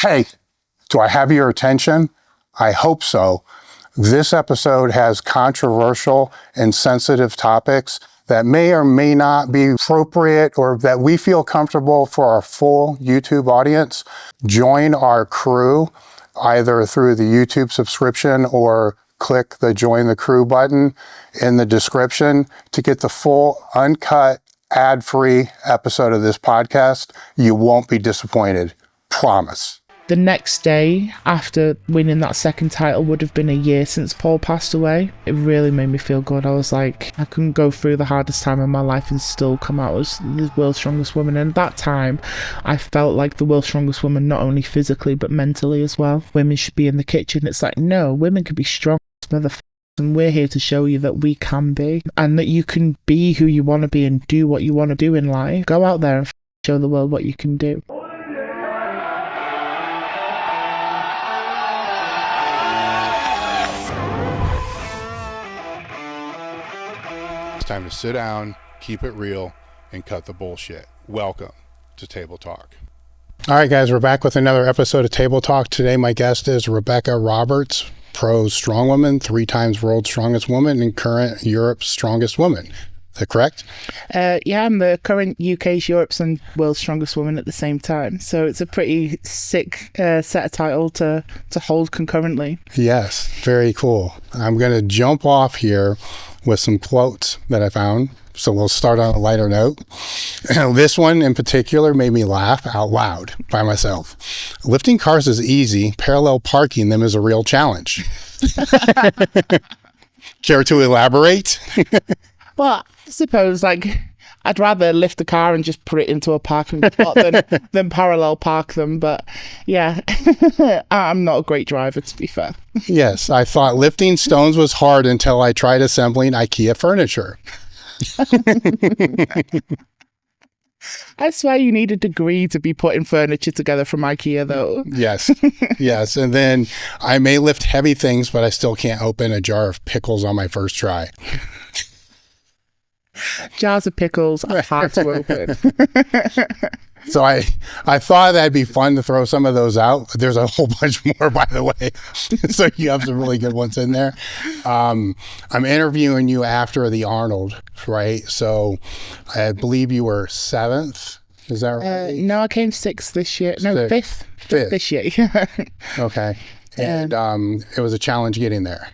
Hey, do I have your attention? I hope so. This episode has controversial and sensitive topics that may or may not be appropriate or that we feel comfortable for our full YouTube audience. Join our crew either through the YouTube subscription or click the Join the Crew button in the description to get the full, uncut, ad-free episode of this podcast. You won't be disappointed. Promise. The next day after winning that second title would have been a year since Paul passed away. It really made me feel good. I was like, I couldn't go through the hardest time of my life and still come out as the world's strongest woman. And at that time, I felt like the world's strongest woman, not only physically, but mentally as well. Women should be in the kitchen. It's like, no, women can be strong, motherfuckers. And we're here to show you that we can be, and that you can be who you want to be and do what you want to do in life. Go out there and show the world what you can do. It's time to sit down, keep it real, and cut the bullshit. Welcome to Table Talk. All right, guys, we're back with another episode of Table Talk. Today, my guest is Rebecca Roberts, pro strongwoman, 3 times world's strongest woman, and current Europe's strongest woman. Is that correct? Yeah, I'm the current UK's, Europe's, and world's strongest woman at the same time. So it's a pretty sick set of title to hold concurrently. Yes, very cool. I'm going to jump off here with some quotes that I found. So we'll start on a lighter note. This one in particular made me laugh out loud by myself. Lifting cars is easy. Parallel parking them is a real challenge. Care to elaborate? Well, I suppose, I'd rather lift the car and just put it into a parking spot than parallel park them. But yeah, I'm not a great driver, to be fair. Yes, I thought lifting stones was hard until I tried assembling IKEA furniture. I swear you need a degree to be putting furniture together from IKEA, though. Yes, yes. And then I may lift heavy things, but I still can't open a jar of pickles on my first try. Jars of pickles are hard to open. So I thought that'd be fun to throw some of those out. There's a whole bunch more, by the way. So you have some really good ones in there. I'm interviewing you after the Arnold, right? So I believe you were 7th. Is that right? No, I came 6th this year. No, 5th. 5th this year. Okay. And it was a challenge getting there.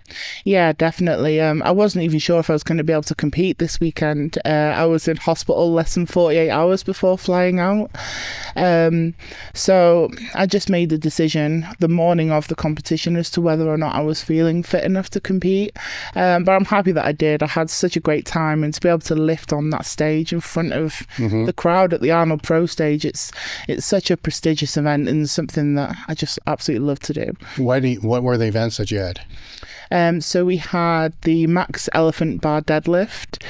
Yeah, definitely. I wasn't even sure if I was going to be able to compete this weekend. I was in hospital less than 48 hours before flying out. So I just made the decision the morning of the competition as to whether or not I was feeling fit enough to compete. But I'm happy that I did. I had such a great time, and to be able to lift on that stage in front of the crowd at the Arnold Pro stage, it's such a prestigious event and something that I just absolutely love to do. What were the events that you had? So we had the max elephant bar deadlift,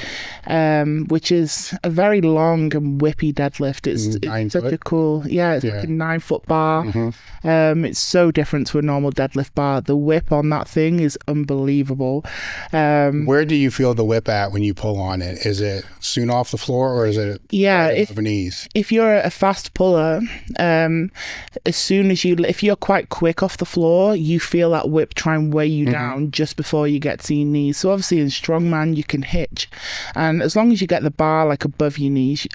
which is a very long and whippy deadlift. It's such a cool, it's like a 9-foot bar. It's so different to a normal deadlift bar. The whip on that thing is unbelievable. Where do you feel the whip at when you pull on it? Is it soon off the floor, or is it above knees? If you're a fast puller, as soon as if you're quite quick off the floor, you feel that whip try and weigh you down just before you get to your knees. So obviously in strongman you can hitch, and as long as you get the bar above your knees,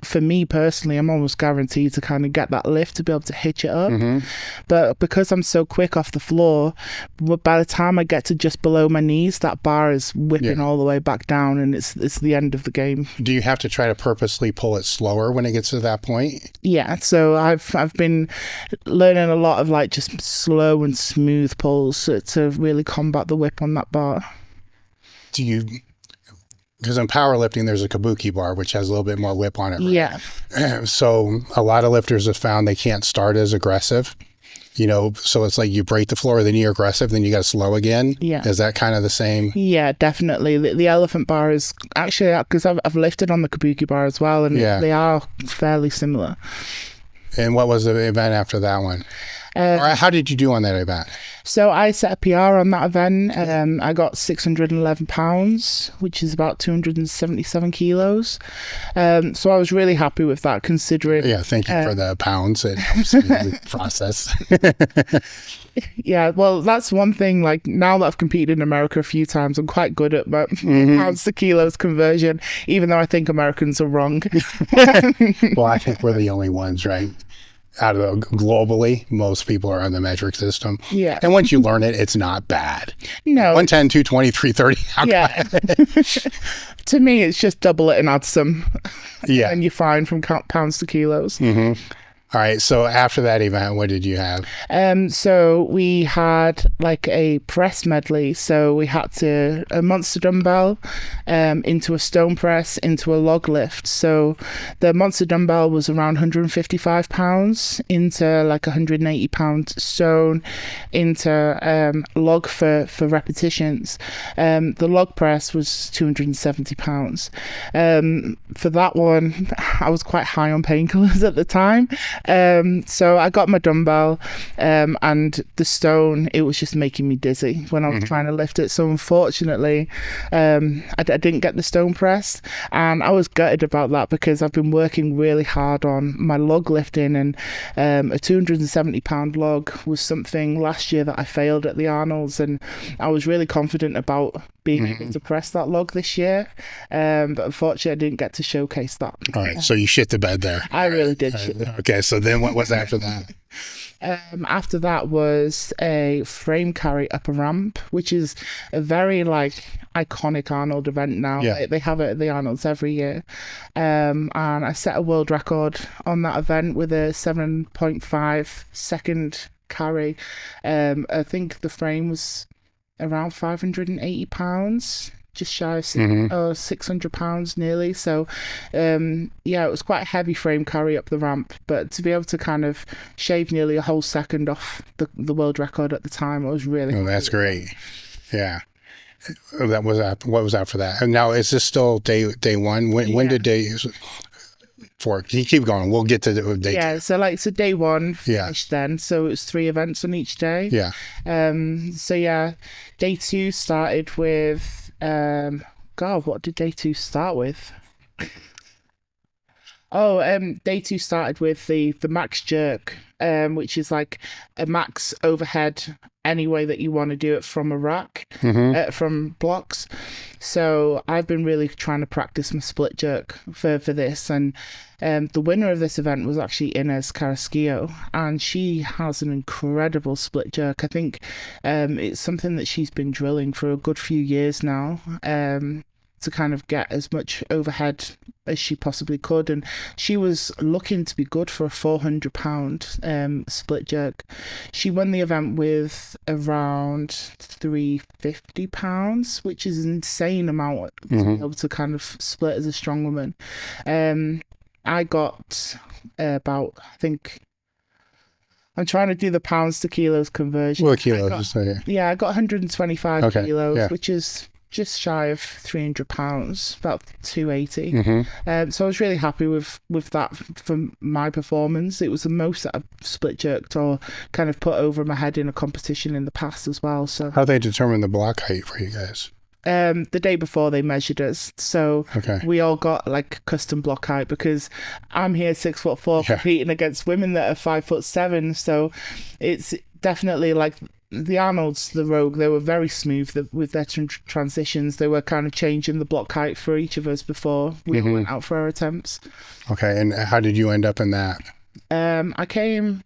for me personally, I'm almost guaranteed to kind of get that lift to be able to hitch it up. But because I'm so quick off the floor, by the time I get to just below my knees, that bar is whipping all the way back down, and it's the end of the game. Do you have to try to purposely pull it slower when it gets to that point? Yeah, so I've been learning a lot of just slow and smooth pulls to really combat the whip on that bar. Because in powerlifting, there's a kabuki bar, which has a little bit more whip on it. Right? Yeah. So a lot of lifters have found they can't start as aggressive. So it's like you break the floor, then you're aggressive, then you got to slow again. Yeah. Is that kind of the same? Yeah, definitely. The elephant bar is actually, because I've lifted on the kabuki bar as well, and they are fairly similar. And what was the event after that one? All right, how did you do on that event? So I set a PR on that event. I got 611 pounds, which is about 277 kilos. So I was really happy with that, considering. Yeah, thank you for the pounds. It helps me with the process. Yeah, well, that's one thing. Like, now that I've competed in America a few times, I'm quite good at my pounds to kilos conversion, even though I think Americans are wrong. Well, I think we're the only ones, right? Out of globally, most people are on the metric system. Yeah. And once you learn it, it's not bad. No. 110, 220, 330. Yeah. To me, it's just double it and add some. Yeah. And you're fine from pounds to kilos. All right. So after that event, what did you have? So we had like a press medley. So we had a monster dumbbell, into a stone press, into a log lift. So the monster dumbbell was around 155 pounds, into like 180 pound stone, into log for repetitions. The log press was 270 pounds. For that one, I was quite high on painkillers at the time. So I got my dumbbell, and the stone, it was just making me dizzy when I was trying to lift it. So unfortunately, I didn't get the stone press, and I was gutted about that, because I've been working really hard on my log lifting, and a 270 pound log was something last year that I failed at the Arnold's, and I was really confident about being able to press that log this year, but unfortunately I didn't get to showcase that. All right, so you shit the bed there. I really did. Okay, so then what was after that? After that was a frame carry up a ramp, which is a very like iconic Arnold event now. Yeah. They have it at the Arnold's every year, and I set a world record on that event with a 7.5 second carry. I think the frame was around 580 pounds, just shy of 600 pounds nearly. So yeah, it was quite a heavy frame carry up the ramp, but to be able to kind of shave nearly a whole second off the world record at the time, I was really that's great. Yeah. That was what was after that? And now, is this still day one? When did day four? You keep going. We'll get to the day. Yeah, so day one finished then. So it was 3 events on each day. Yeah. So yeah, day 2 started with God, what did day 2 start with? Day 2 started with the max jerk, which is like a max overhead any way that you want to do it from a rack, from blocks. So I've been really trying to practice my split jerk for this, and the winner of this event was actually Inez Carrasquillo, and she has an incredible split jerk. I think it's something that she's been drilling for a good few years now, to kind of get as much overhead as she possibly could, and she was looking to be good for a 400 pound split jerk. She won the event with around 350 pounds, which is an insane amount to be able to kind of split as a strong woman. I got about, I think, I'm trying to do the pounds to kilos conversion. Well, kilos. I got 125 kilos, yeah. which is just shy of 300 pounds, about 280. So I was really happy with that for my performance. It was the most that I've split jerked or kind of put over my head in a competition in the past as well. So how they determine the block height for you guys? The day before they measured us, so we all got like custom block height, because I'm here 6'4" competing against women that are 5'7", so it's definitely like the Arnold's, the Rogue, they were very smooth with their transitions. They were kind of changing the block height for each of us before we went out for our attempts. Okay, and how did you end up in that? I came,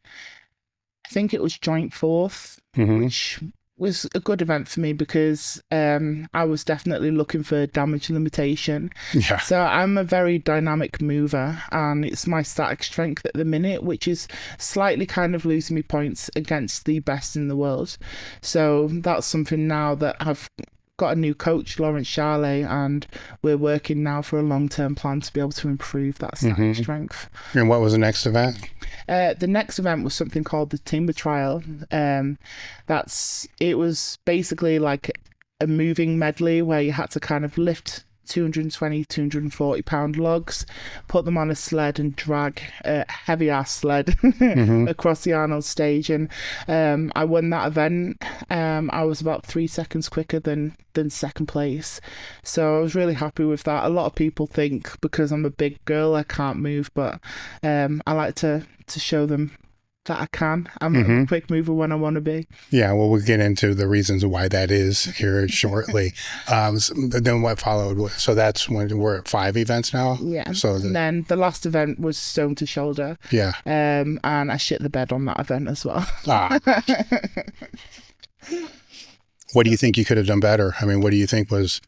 I think it was joint 4th, which was a good event for me, because I was definitely looking for damage limitation. So I'm a very dynamic mover, and it's my static strength at the minute, which is slightly kind of losing me points against the best in the world. So that's something now that I've got a new coach, Lawrence Charlet, and we're working now for a long-term plan to be able to improve that static strength. And what was the next event? The next event was something called the Timber Trial. It was basically like a moving medley where you had to kind of lift 220, 240 pound logs, put them on a sled and drag a heavy ass sled across the Arnold stage. And I won that event. I was about 3 seconds quicker than second place. So I was really happy with that. A lot of people think because I'm a big girl, I can't move, but I like to show them that I can. I'm a quick mover when I want to be. Yeah, well, we'll get into the reasons why that is here shortly. Then what followed? So that's when we're at 5 events now? Yeah. So and then the last event was stone to shoulder. Yeah. And I shit the bed on that event as well. What do you think you could have done better? I mean, what do you think was...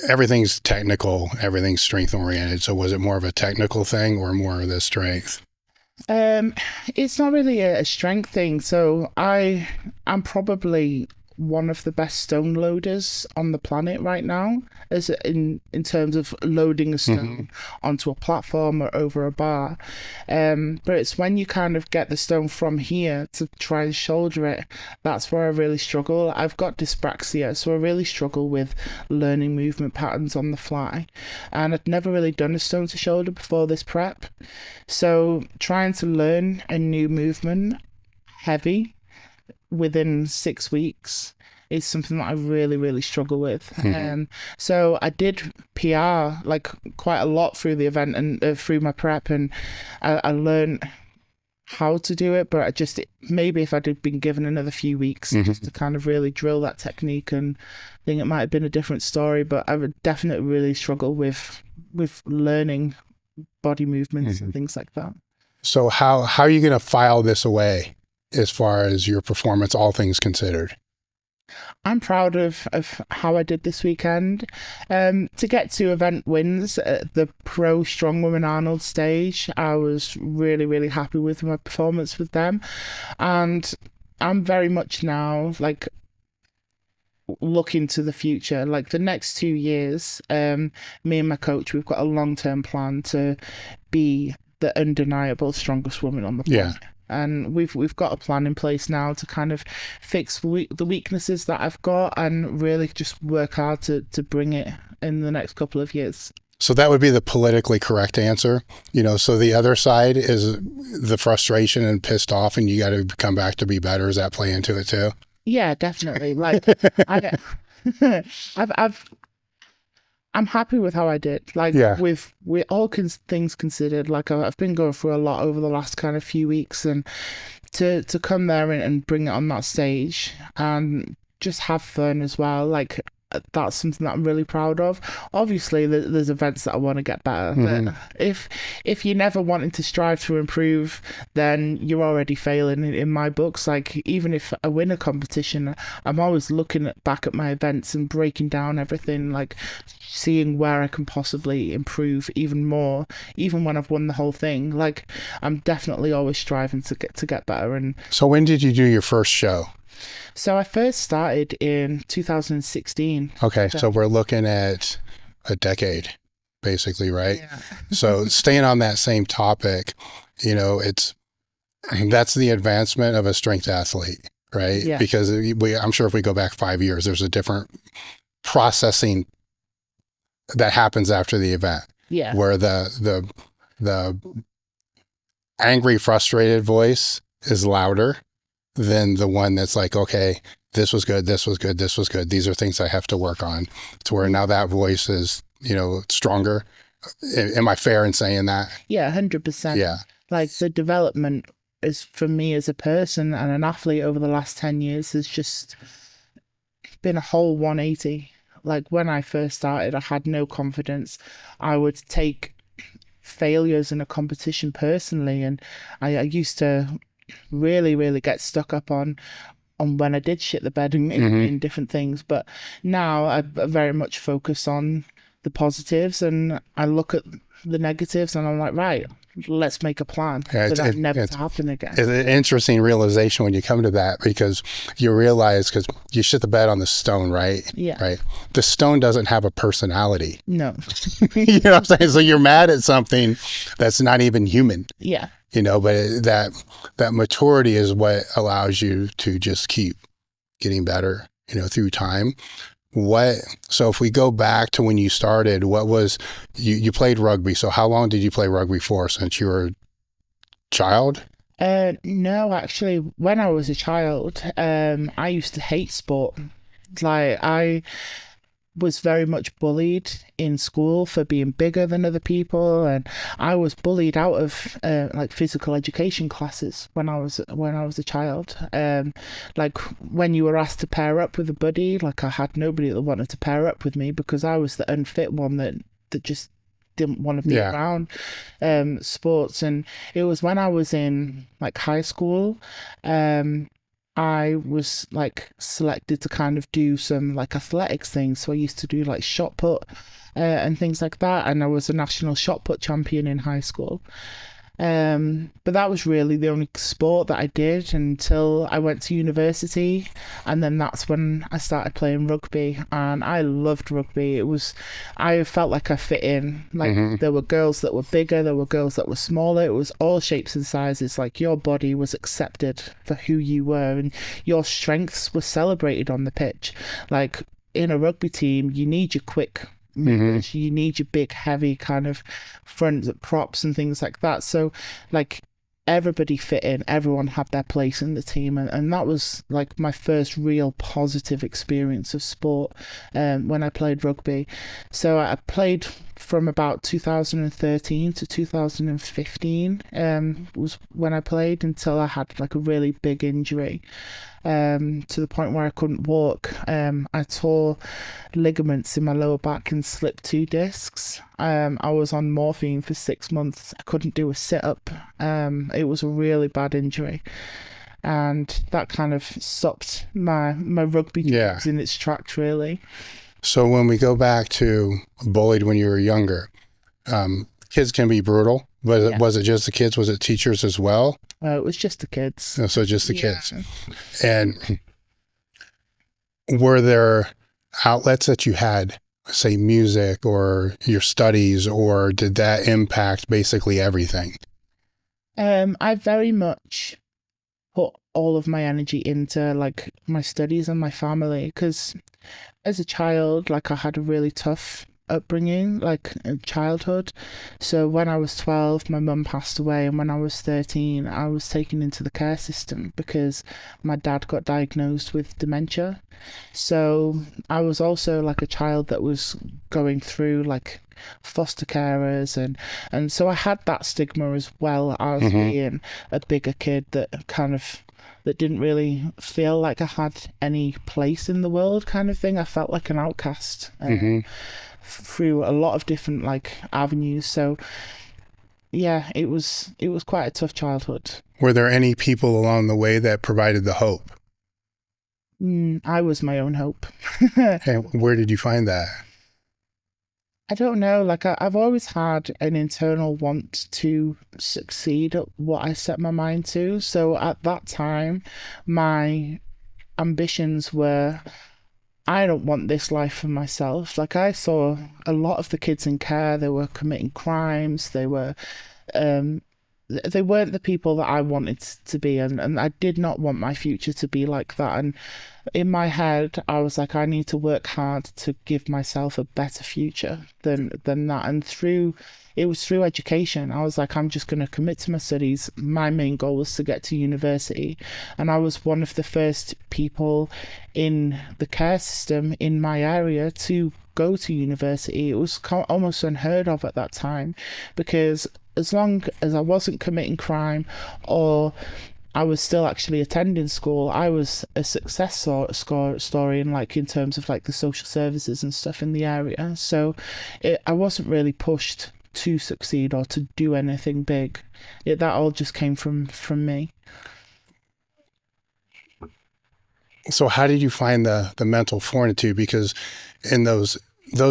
Everything's technical, everything's strength oriented. So was it more of a technical thing or more of the strength? It's not really a strength thing. So I'm probably one of the best stone loaders on the planet right now, as in terms of loading a stone onto a platform or over a bar. But it's when you kind of get the stone from here to try and shoulder it, that's where I really struggle. I've got dyspraxia, so I really struggle with learning movement patterns on the fly. And I'd never really done a stone to shoulder before this prep. So trying to learn a new movement heavy within 6 weeks is something that I really, really struggle with. So I did PR like quite a lot through the event and through my prep, and I learned how to do it, but maybe if I'd been given another few weeks just to kind of really drill that technique, and I think it might have been a different story. But I would definitely really struggle with learning body movements and things like that. So how are you going to file this away as far as your performance, all things considered? I'm proud of how I did this weekend. To get 2 event wins at the Pro Strongwoman Arnold stage, I was really, really happy with my performance with them. And I'm very much now like looking to the future, like the next 2 years. Me and my coach, we've got a long-term plan to be the undeniable strongest woman on the planet. Yeah. And we've got a plan in place now to kind of fix the weaknesses that I've got and really just work hard to bring it in the next couple of years. So that would be the politically correct answer, so the other side is the frustration and pissed off and you got to come back to be better. Does that play into it too? Yeah, definitely. Like I'm happy with how I did. Like with all things considered, like I've been going through a lot over the last kind of few weeks, and to come there and bring it on that stage and just have fun as well. Like that's something that I'm really proud of. Obviously, there's events that I want to get better. But if you're never wanting to strive to improve, then you're already failing in my books. Like even if I win a competition, I'm always looking back at my events and breaking down everything, like seeing where I can possibly improve even more, even when I've won the whole thing. Like I'm definitely always striving to get better. And so when did you do your first show? So I first started in 2016. Okay, so we're looking at a decade, basically, right? Yeah. So staying on that same topic, that's the advancement of a strength athlete, right? Yeah. Because I'm sure if we go back 5 years, there's a different processing that happens after the event. Yeah. Where the angry, frustrated voice is louder than the one that's like, okay, this was good, this was good, this was good. These are things I have to work on. To where now that voice is, stronger. Am I fair in saying that? Yeah, 100%. Yeah. Like the development is for me as a person and an athlete over the last 10 years has just been a whole 180. Like when I first started, I had no confidence. I would take failures in a competition personally, and I used to really, really get stuck up on when I did shit the bed in different things. But now I very much focus on the positives, and I look at the negatives and I'm like, right, let's make a plan for that never to happen again. It's an interesting realization when you come to that, because you realize, because you shit the bed on the stone, right? Yeah. Right. The stone doesn't have a personality. No. You know what I'm saying? So you're mad at something that's not even human. Yeah. But that maturity is what allows you to just keep getting better, through time. So if we go back to when you started, what was, you played rugby. So how long did you play rugby for, since you were a child? No, actually, when I was a child, I used to hate sport. Like, I was very much bullied in school for being bigger than other people, and I was bullied out of like physical education classes when I was a child. Like, when you were asked to pair up with a buddy, like, I had nobody that wanted to pair up with me because I was the unfit one that just didn't want to be around sports. And it was when I was in like high school, I was like selected to kind of do some like athletics things. So I used to do like shot put and things like that. And I was a national shot put champion in high school. But that was really the only sport that I did until I went to university. And then that's when I started playing rugby, and I loved rugby. I felt like I fit in. Like, there were girls that were bigger, there were girls that were smaller. It was all shapes and sizes. Like, your body was accepted for who you were, and your strengths were celebrated on the pitch. Like, in a rugby team, you need your quick movements, you need your big heavy kind of front props and things like that. So like, everybody fit in, everyone had their place in the team, and that was like my first real positive experience of sport when I played rugby. So I played from about 2013 to 2015 was when I played, until I had like a really big injury to the point where I couldn't walk. I tore ligaments in my lower back and slipped 2 discs. I was on morphine for 6 months. I couldn't do a sit-up. It was a really bad injury, and that kind of stopped my rugby dreams in its tracks, really. So when we go back to bullied when you were younger, kids can be brutal, but was it just the kids? Was it teachers as well? It was just the kids. So just the kids. And were there outlets that you had, say music or your studies, or did that impact basically everything? I very much put all of my energy into like my studies and my family, because as a child, like, I had a really tough upbringing, like in childhood. So when I was 12, my mum passed away, and when I was 13, I was taken into the care system because my dad got diagnosed with dementia. So I was also like a child that was going through like foster carers, and so I had that stigma as well as being a bigger kid that didn't really feel like I had any place in the world, kind of thing. I felt like an outcast through a lot of different like avenues. So yeah, it was quite a tough childhood. Were there any people along the way that provided the hope? I was my own hope. And where did you find that? I don't know, like I've always had an internal want to succeed at what I set my mind to. So at that time, my ambitions were, I don't want this life for myself. Like, I saw a lot of the kids in care, they were committing crimes, they weren't the people that I wanted to be, and I did not want my future to be like that. And in my head, I was like, I need to work hard to give myself a better future than that. And it was through education. I was like, I'm just going to commit to my studies. My main goal was to get to university, and I was one of the first people in the care system in my area to go to university. It was almost unheard of at that time, because as long as I wasn't committing crime or I was still actually attending school, I was a success story in terms of like the social services and stuff in the area. So I wasn't really pushed to succeed or to do anything big. That all just came from me. So how did you find the mental fortitude? Because in those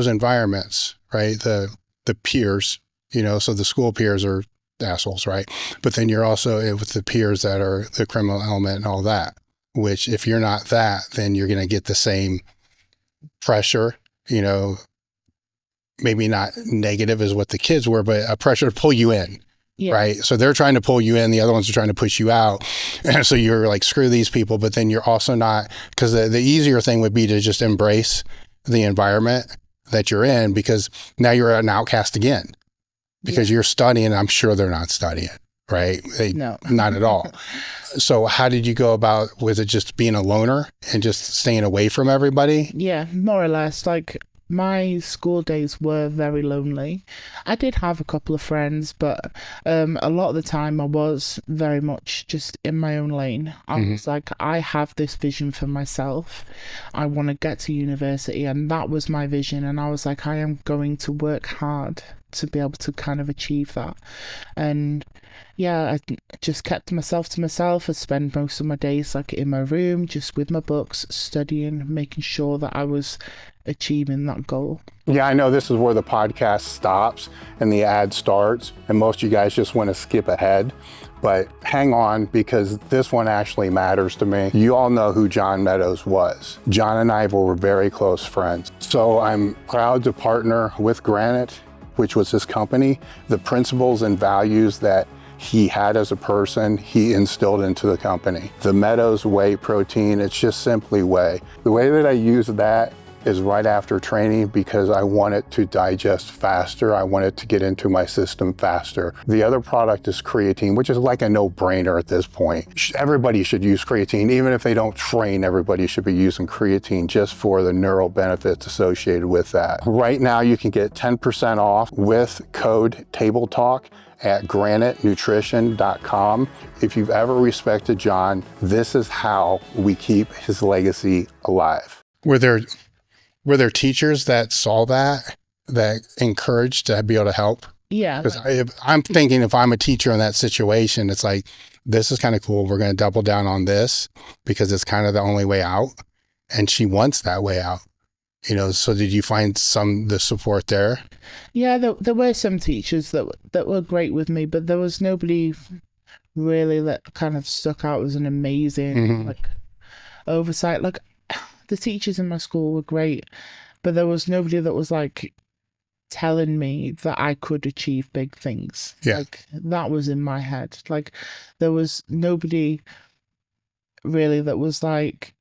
environments, right, the peers, so the school peers are assholes, right? But then you're also with the peers that are the criminal element and all that, which if you're not that, then you're going to get the same pressure, maybe not negative as what the kids were, but a pressure to pull you in. Yeah. Right. So they're trying to pull you in. The other ones are trying to push you out. And so you're like, screw these people. But then you're also not, because the easier thing would be to just embrace the environment that you're in, because now you're an outcast again because you're studying. I'm sure they're not studying, right? No. Not at all. So how did you go about, was it just being a loner and just staying away from everybody? Yeah, more or less. Like, my school days were very lonely. I did have a couple of friends, but a lot of the time I was very much just in my own lane. I was like, I have this vision for myself. I want to get to university, and that was my vision. And I was like, I am going to work hard to be able to kind of achieve that. And yeah, I just kept myself to myself. I spent most of my days like in my room, just with my books, studying, making sure that I was achieving that goal. Yeah, I know this is where the podcast stops and the ad starts, and most of you guys just want to skip ahead, but hang on, because this one actually matters to me. You all know who John Meadows was. John and I were very close friends. So I'm proud to partner with Granite, which was his company. The principles and values that he had as a person, he instilled into the company. The Meadows whey protein, it's just simply whey. The way that I use that is right after training, because I want it to digest faster. I want it to get into my system faster. The other product is creatine, which is like a no-brainer at this point. Everybody should use creatine. Even if they don't train, everybody should be using creatine just for the neural benefits associated with that. Right now, you can get 10% off with code TABLETALK at granitenutrition.com. If you've ever respected John, this is how we keep his legacy alive. Were there teachers that saw that encouraged to be able to help? Yeah. Because I'm thinking, if I'm a teacher in that situation, it's like, this is kind of cool. We're going to double down on this because it's kind of the only way out. And she wants that way out. You know, so did you find the support there? Yeah, there were some teachers that were great with me, but there was nobody really that kind of stuck out as an amazing like oversight. Like, the teachers in my school were great, but there was nobody that was like telling me that I could achieve big things. Yeah. Like, that was in my head. Like, there was nobody really that was like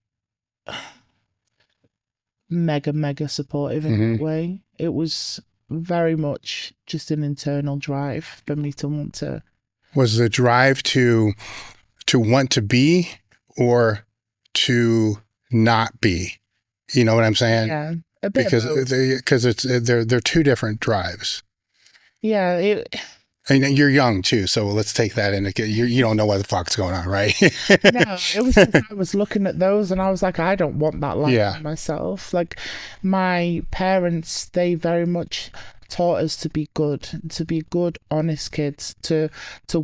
mega supportive in that way. It was very much just an internal drive for me to want to. Was the drive to want to be, or to not be? You know what I'm saying? Yeah, a bit because of both. they're two different drives. Yeah, And you're young too, so let's take that into. You don't know what the fuck's going on, right? no, it was just, I was looking at those and I was like, I don't want that life for myself. Like, my parents, they very much taught us to be good, honest kids, to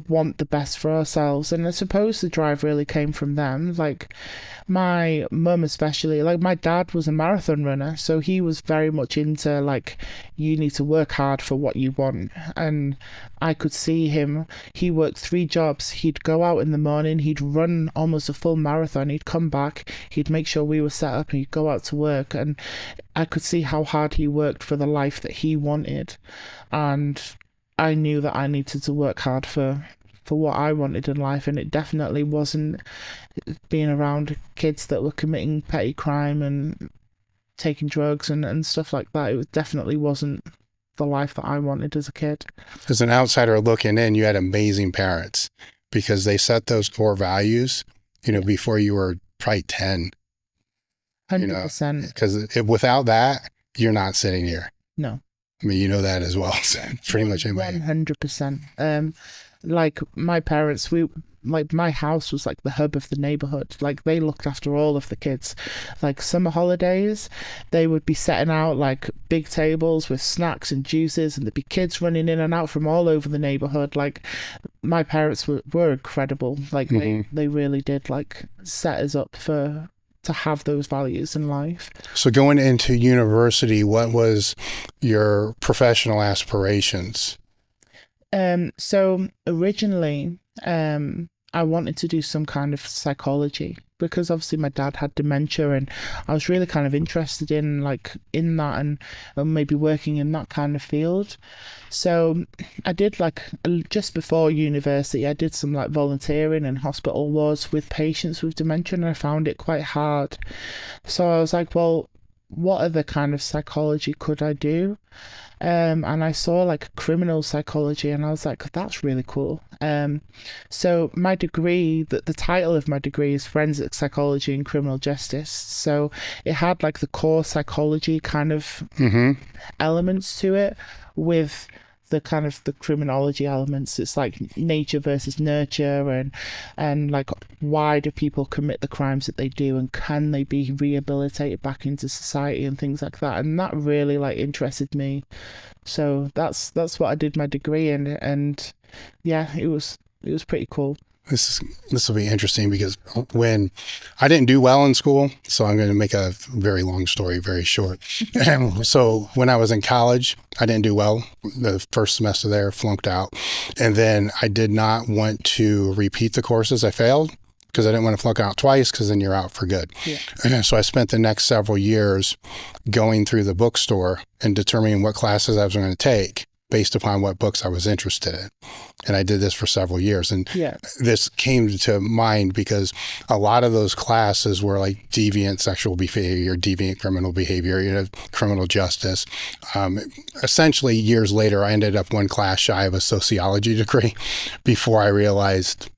want the best for ourselves. And I suppose the drive really came from them. Like, my mum especially, like, my dad was a marathon runner, so he was very much into, like, you need to work hard for what you want. And I could see him, he worked 3 jobs. He'd go out in the morning, he'd run almost a full marathon, he'd come back, he'd make sure we were set up, and he'd go out to work. And I could see how hard he worked for the life that he wanted. And I knew that I needed to work hard for what I wanted in life. And it definitely wasn't being around kids that were committing petty crime and taking drugs and stuff like that. It definitely wasn't the life that I wanted as a kid. As an outsider looking in, you had amazing parents, because they set those core values, before you were probably 10. 100%. Because without that, you're not sitting here. No. I mean, you know that as well. So pretty much anybody. 100%. Like, my parents, my house was like the hub of the neighborhood. Like, they looked after all of the kids. Like, summer holidays, they would be setting out like big tables with snacks and juices, and there'd be kids running in and out from all over the neighborhood. Like, my parents were incredible. Like, they really did like set us up to have those values in life. So going into university, what was your professional aspirations? So originally, I wanted to do some kind of psychology, because obviously my dad had dementia, and I was really kind of interested in that and maybe working in that kind of field. So I did, just before university, I did some volunteering in hospital wards with patients with dementia, and I found it quite hard. So I was like, well, what other kind of psychology could I do? And I saw like criminal psychology, and I was like, that's really cool. So my degree, the title of my degree is Forensic Psychology and Criminal Justice. So it had like the core psychology kind of elements to it, with the kind of the criminology elements. It's like nature versus nurture, and like, why do people commit the crimes that they do, and can they be rehabilitated back into society and things like that. And that really like interested me. So that's what I did my degree in, and yeah, it was pretty cool. This will be interesting, because when I didn't do well in school, so I'm going to make a very long story very short. And so when I was in college, I didn't do well. The first semester there, flunked out. And then I did not want to repeat the courses I failed, because I didn't want to flunk out twice, because then you're out for good. Yeah. And so I spent the next several years going through the bookstore and determining what classes I was going to take based upon what books I was interested in. And I did this for several years. And this came to mind because a lot of those classes were like deviant sexual behavior, deviant criminal behavior, criminal justice. Essentially, years later, I ended up one class shy of a sociology degree before I realized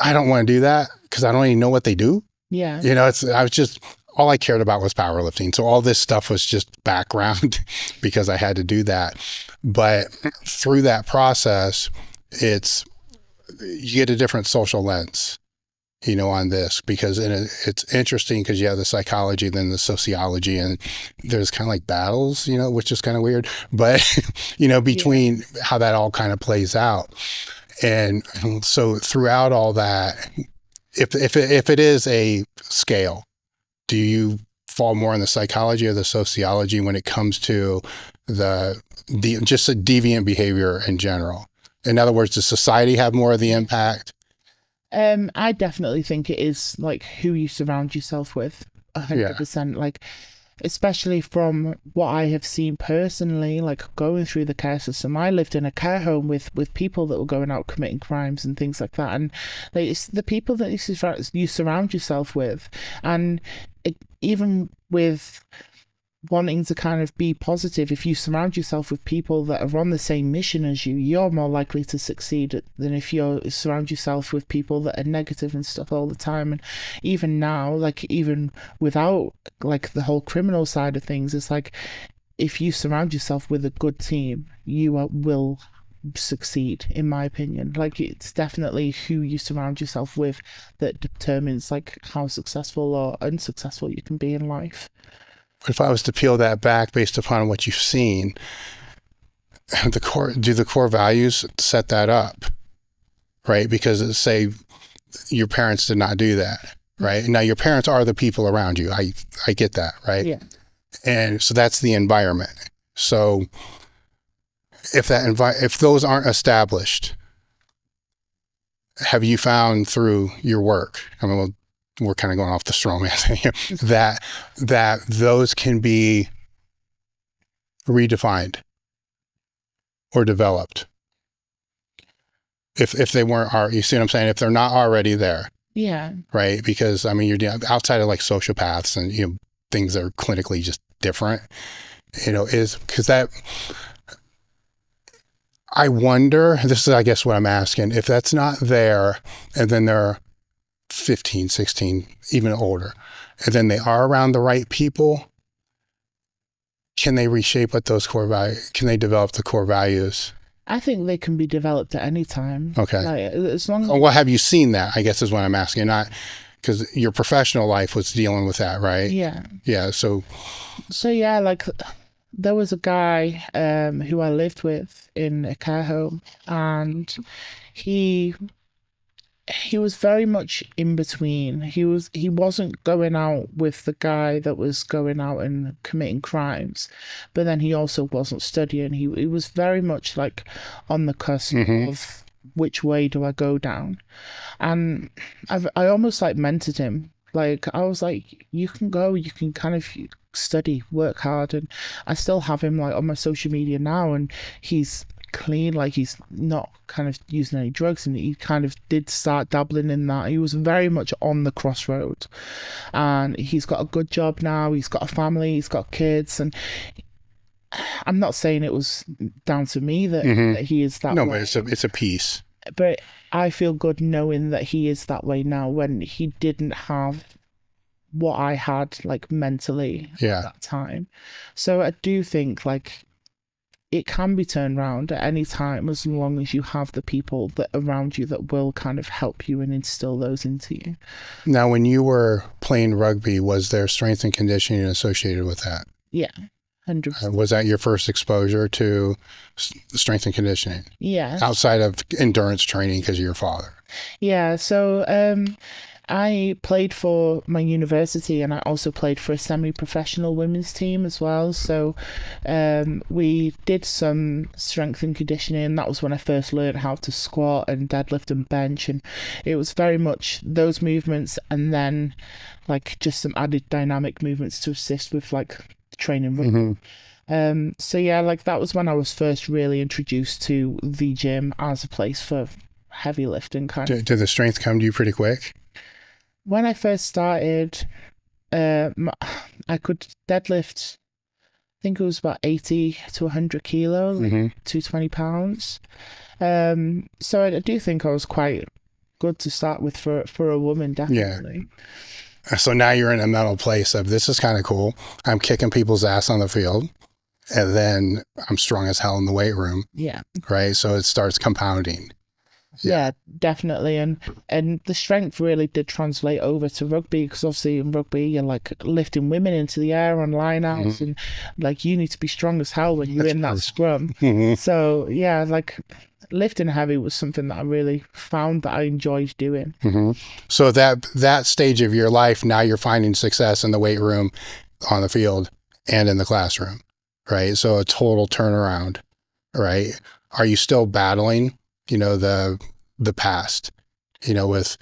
I don't want to do that, because I don't even know what they do. Yeah. All I cared about was powerlifting. So all this stuff was just background because I had to do that. But through that process, you get a different social lens, on this, because it's interesting because you have the psychology, then the sociology, and there's kind of like battles, which is kind of weird, but, between how that all kind of plays out. And so throughout all that, if it is a scale, do you fall more in the psychology or the sociology when it comes to just a deviant behavior in general? In other words, does society have more of the impact? I definitely think it is like who you surround yourself with, 100%. Like, especially from what I have seen personally, like going through the care system. I lived in a care home with people that were going out committing crimes and things like that. And like, it's the people that you surround yourself with. And even with wanting to kind of be positive, if you surround yourself with people that are on the same mission as you, you're more likely to succeed than if you surround yourself with people that are negative and stuff all the time. And even now, like, even without like the whole criminal side of things, it's like, if you surround yourself with a good team, you will succeed, in my opinion. Like, it's definitely who you surround yourself with that determines like how successful or unsuccessful you can be in life. If I was to peel that back based upon what you've seen, do the core values set that up, right? Because say your parents did not do that, right? Now your parents are the people around you. I get that, right? Yeah. And so that's the environment. So if those aren't established, have you found through your work? I mean, we're kind of going off the strongman thing here, that those can be redefined or developed if they weren't, you see what I'm saying? If they're not already there. Yeah. Right. Because I mean, you're outside of like sociopaths and, things that are clinically just different, is because that, I wonder, this is, I guess, what I'm asking, if that's not there and then they're 15, 16, even older, and then they are around the right people, can they reshape what those core values, can they develop the core values? I think they can be developed at any time. Okay. Like, as long as... Well, have you seen that, I guess is what I'm asking, not because your professional life was dealing with that, right? Yeah. Yeah. So yeah, like there was a guy who I lived with in a care home, and he was very much in between. He wasn't going out with the guy that was going out and committing crimes, but then he also wasn't studying. He was very much like on the cusp of which way do I go down. And I almost like mentored him. Like, I was like, you can go, you can kind of study, work hard. And I still have him like on my social media now, and he's clean, like he's not kind of using any drugs, and he kind of did start dabbling in that. He was very much on the crossroads, and he's got a good job now, he's got a family, he's got kids, and I'm not saying it was down to me that, that he is that way. No, but it's a piece. But I feel good knowing that he is that way now, when he didn't have what I had, like, mentally at that time. So I do think, like, it can be turned around at any time, as long as you have the people that around you that will kind of help you and instill those into you. Now, when you were playing rugby, was there strength and conditioning associated with that? Yeah, 100%. Was that your first exposure to strength and conditioning? Yeah. Outside of endurance training because of your father? Yeah, so I played for my university, and I also played for a semi-professional women's team as well. So we did some strength and conditioning. That was when I first learned how to squat and deadlift and bench. And it was very much those movements, and then like just some added dynamic movements to assist with like training rugby. So yeah, like that was when I was first really introduced to the gym as a place for heavy lifting kind of. Did the strength come to you pretty quick? When I first started, I could deadlift, I think it was about 80 to 100 kilo, like 220 pounds. So I do think I was quite good to start with for a woman, definitely. Yeah. So now you're in a mental place of, this is kind of cool. I'm kicking people's ass on the field, and then I'm strong as hell in the weight room. Yeah. Right. So it starts compounding. Yeah, definitely. And the strength really did translate over to rugby, because obviously in rugby you're like lifting women into the air on line outs, and like you need to be strong as hell when you're in that scrum. So yeah, like lifting heavy was something that I really found that I enjoyed doing. So that stage of your life, now you're finding success in the weight room, on the field, and in the classroom, right? So a total turnaround, right? Are you still battling, the past, because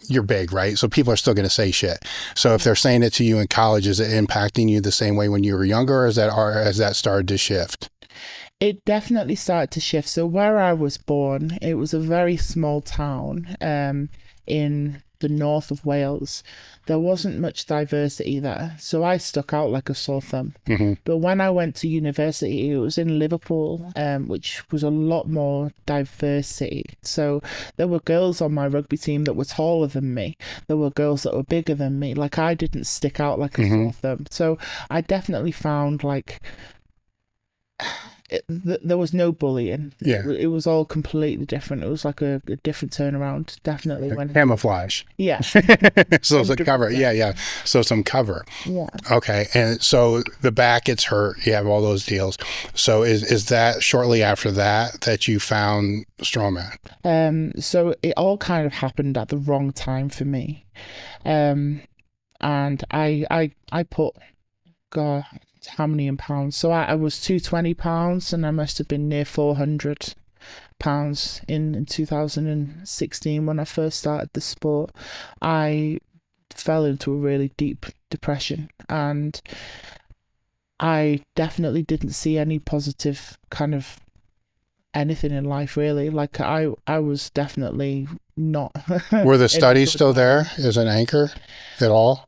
you're big, right? So people are still going to say shit. So if they're saying it to you in college, is it impacting you the same way when you were younger, or has that started to shift? It definitely started to shift. So where I was born, it was a very small town in the north of Wales. There wasn't much diversity there, so I stuck out like a sore thumb. But when I went to university, it was in Liverpool, which was a lot more diversity. So there were girls on my rugby team that were taller than me. There were girls that were bigger than me. Like, I didn't stick out like a sore thumb. So I definitely found like there was no bullying. Yeah. It was all completely different. It was like a different turnaround, definitely. Camouflage. Yeah. So some cover. Yeah. So some cover. Yeah. Okay. And so the back gets hurt. You have all those deals. So is that shortly after that you found strongman? So it all kind of happened at the wrong time for me. And I put, God, how many in pounds? So I was 220 pounds, and I must have been near 400 pounds in 2016 when I first started the sport. I fell into a really deep depression, and I definitely didn't see any positive kind of anything in life, really. Like I was definitely not. Were the studies still there as an anchor at all?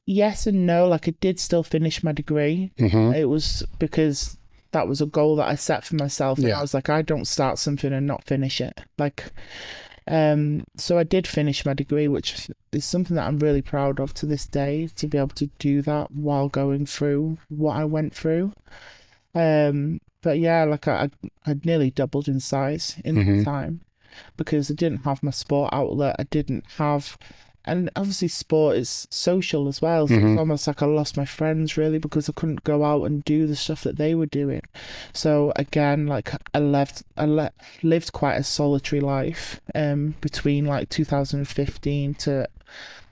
Yes and no. Like, I did still finish my degree. It was because that was a goal that I set for myself. And I was like, I don't start something and not finish it. Like, so I did finish my degree, which is something that I'm really proud of to this day, to be able to do that while going through what I went through. But yeah, like I'd nearly doubled in size in the time, because I didn't have my sport outlet. I didn't have. And obviously sport is social as well. So it's almost like I lost my friends, really, because I couldn't go out and do the stuff that they were doing. So again, like I lived quite a solitary life between like 2015 to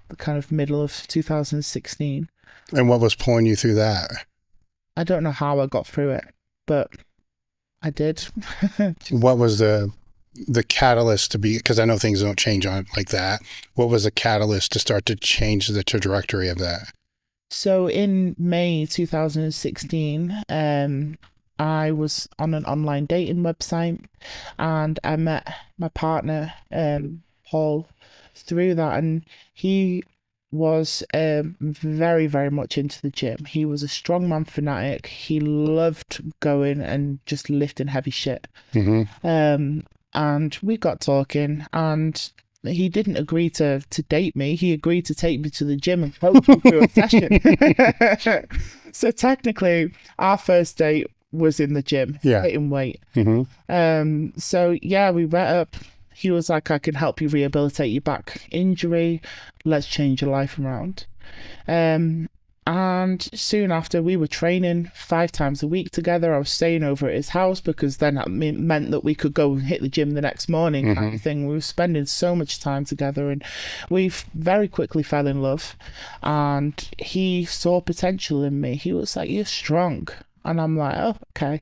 the kind of middle of 2016. And what was pulling you through that? I don't know how I got through it, but I did. What was the catalyst to be, because I know things don't change on like that. What was the catalyst to start to change the trajectory of that? So in May 2016, I was on an online dating website, and I met my partner, Paul, through that, and he was very, very much into the gym. He was a strongman fanatic. He loved going and just lifting heavy shit. And we got talking, and he didn't agree to date me. He agreed to take me to the gym and coach me through a session. So technically, our first date was in the gym, hitting weight. So yeah, we met up. He was like, I can help you rehabilitate your back injury. Let's change your life around. And soon after, we were training 5 times a week together. I was staying over at his house because then that meant that we could go and hit the gym the next morning, kind of thing. We were spending so much time together, and we very quickly fell in love. And he saw potential in me. He was like, "You're strong." And I'm like, "Oh, okay."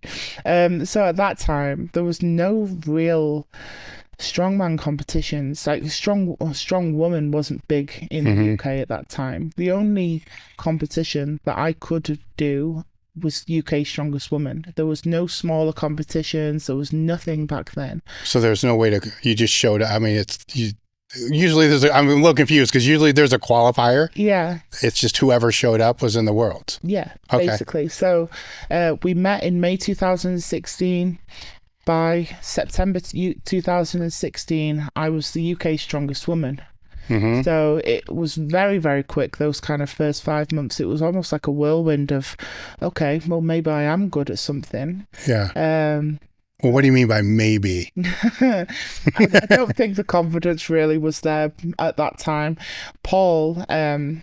So at that time, there was no real strongman competitions. Like strong woman wasn't big in the UK at that time. The only competition that I could do was UK Strongest Woman. There was no smaller competitions. There was nothing back then. So there's no way to, you just showed up. I mean, usually there's I'm a little confused because usually there's a qualifier. Yeah. It's just whoever showed up was in the world. Yeah, okay. Basically. So we met in May 2016. By September 2016, I was the UK Strongest Woman. So it was very, very quick, those kind of first 5 months. It was almost like a whirlwind of, okay, well, maybe I am good at something. Yeah. Well, what do you mean by maybe? I don't think the confidence really was there at that time. Paul, a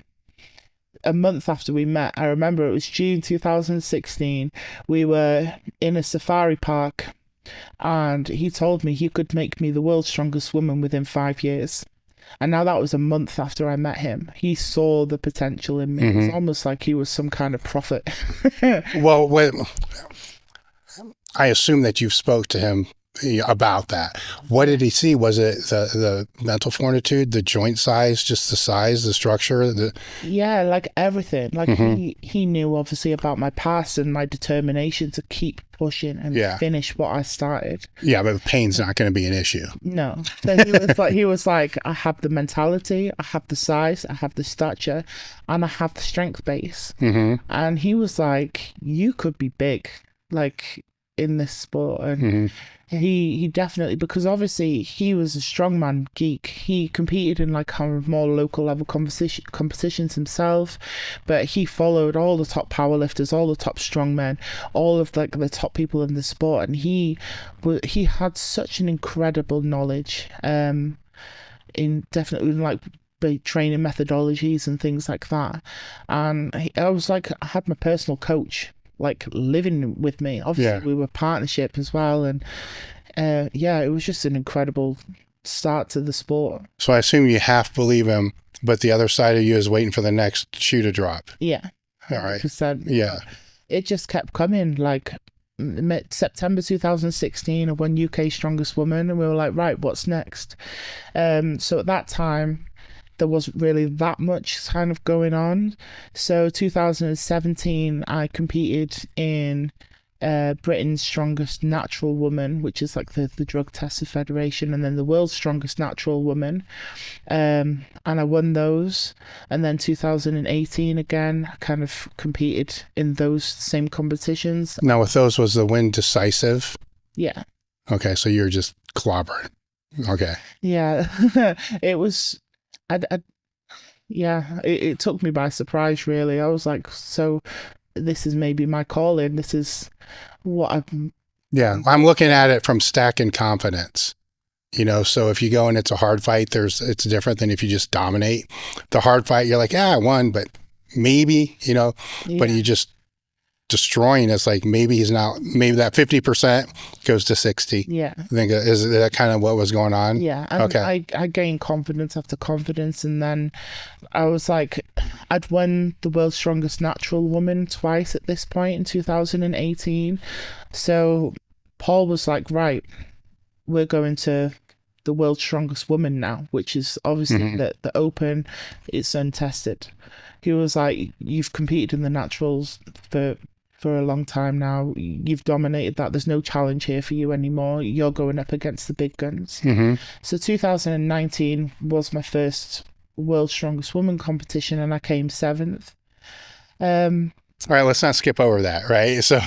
month after we met, I remember it was June 2016, we were in a safari park, and he told me he could make me the world's strongest woman within 5 years. And now that was a month after I met him. He saw the potential in me. It was almost like he was some kind of prophet. Well, I assume that you spoke to him about that. What did he see? Was it the mental fortitude, the joint size, just the size, the structure? Yeah, like everything. Like he knew obviously about my past and my determination to keep pushing and finish what I started. Yeah, but pain's not going to be an issue. No. So he was like, I have the mentality, I have the size, I have the stature, and I have the strength base. And he was like, you could be big, like, in this sport. And he definitely, because obviously he was a strongman geek. He competed in like kind of more local level competitions himself, but he followed all the top powerlifters, all the top strongmen, all of like the top people in the sport, and he had such an incredible knowledge in definitely like training methodologies and things like that. And I was like, I had my personal coach like living with me. Obviously we were partnership as well, and it was just an incredible start to the sport. So I assume you half believe him, but the other side of you is waiting for the next shoe to drop. Yeah. All right. 100%. Yeah. It just kept coming. Like September 2016, I won UK Strongest Woman, and we were like, right, what's next? So at that time, there wasn't really that much kind of going on. So 2017, I competed in Britain's Strongest Natural Woman, which is like the drug tested federation, and then the World's Strongest Natural Woman. And I won those. And then 2018 again, I kind of competed in those same competitions. Now with those, was the win decisive? Yeah. Okay, so you're just clobbered. Okay. Yeah. It was... it took me by surprise, really. I was like, so this is maybe my calling. This is what I'm... Yeah, I'm looking at it from stacking confidence. You know, so if you go and it's a hard fight, it's different than if you just dominate. The hard fight, you're like, I won, but maybe, but you just destroying. It's like maybe that 50% goes to 60. Yeah. I think is that kind of what was going on? Yeah. And okay. I gained confidence after confidence, and then I was like, I'd won the World's Strongest Natural Woman twice at this point in 2018. So Paul was like, right, we're going to the World's Strongest Woman now, which is obviously the open, it's untested. He was like, you've competed in the naturals for for a long time now. You've dominated that. There's no challenge here for you anymore. You're going up against the big guns. So 2019 was my first World's Strongest Woman competition, and I came 7th. All right, let's not skip over that, right? So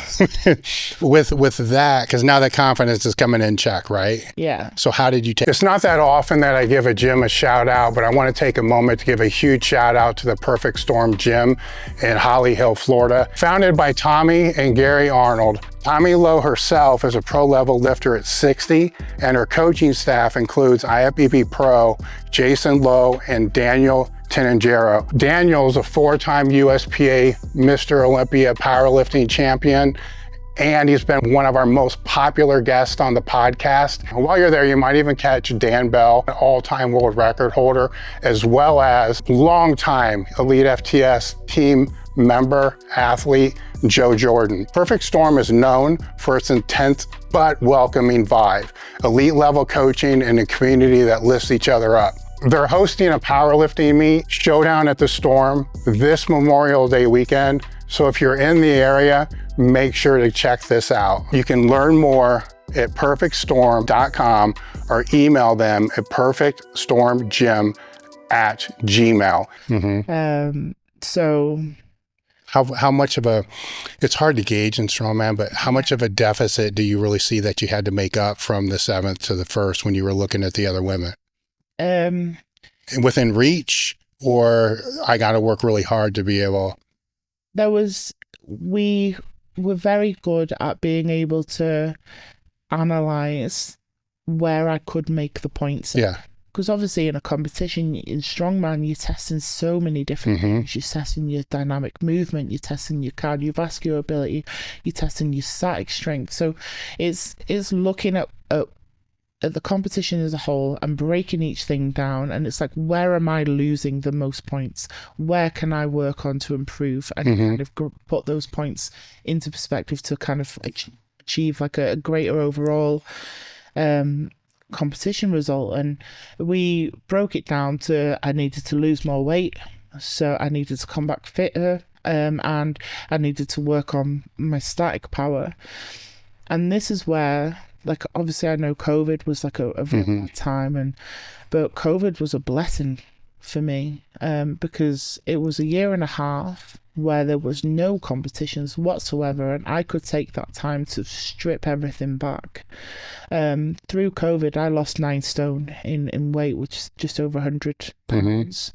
with that, because now that confidence is coming in check, right? Yeah. So how did you take? It's not that often that I give a gym a shout out, but I want to take a moment to give a huge shout out to the Perfect Storm Gym in Holly Hill, Florida. Founded by Tommy and Gary Arnold. Tommy Lowe herself is a pro level lifter at 60, and her coaching staff includes IFBB Pro, Jason Lowe, and Daniel Tenangero. Daniel's a 4-time USPA Mr. Olympia powerlifting champion, and he's been one of our most popular guests on the podcast. And while you're there, you might even catch Dan Bell, an all-time world record holder, as well as longtime Elite FTS team member, athlete, Joe Jordan. Perfect Storm is known for its intense but welcoming vibe, elite level coaching, and a community that lifts each other up. They're hosting a powerlifting meet, Showdown at the Storm, this Memorial Day weekend. So if you're in the area, make sure to check this out. You can learn more at perfectstorm.com or email them at perfectstormgym@gmail.com. So how much of a, it's hard to gauge in strongman, but how much of a deficit do you really see that you had to make up from the 7th to the 1st when you were looking at the other women? Within reach, or I got to work really hard to be able? We were very good at being able to analyze where I could make the points. Yeah. Because obviously in a competition, in strongman, you're testing so many different things. You're testing your dynamic movement, you're testing your cardiovascular ability, you're testing your static strength. So it's looking at the competition as a whole and breaking each thing down, and it's like, where am I losing the most points? Where can I work on to improve and kind of put those points into perspective to kind of achieve like a greater overall competition result? And we broke it down to, I needed to lose more weight, so I needed to come back fitter, and I needed to work on my static power. And this is where, like, obviously I know COVID was like a very bad time, but COVID was a blessing for me, because it was a year and a half where there was no competitions whatsoever, and I could take that time to strip everything back. Through COVID, I lost 9 stone in weight, which is just over 100 pounds.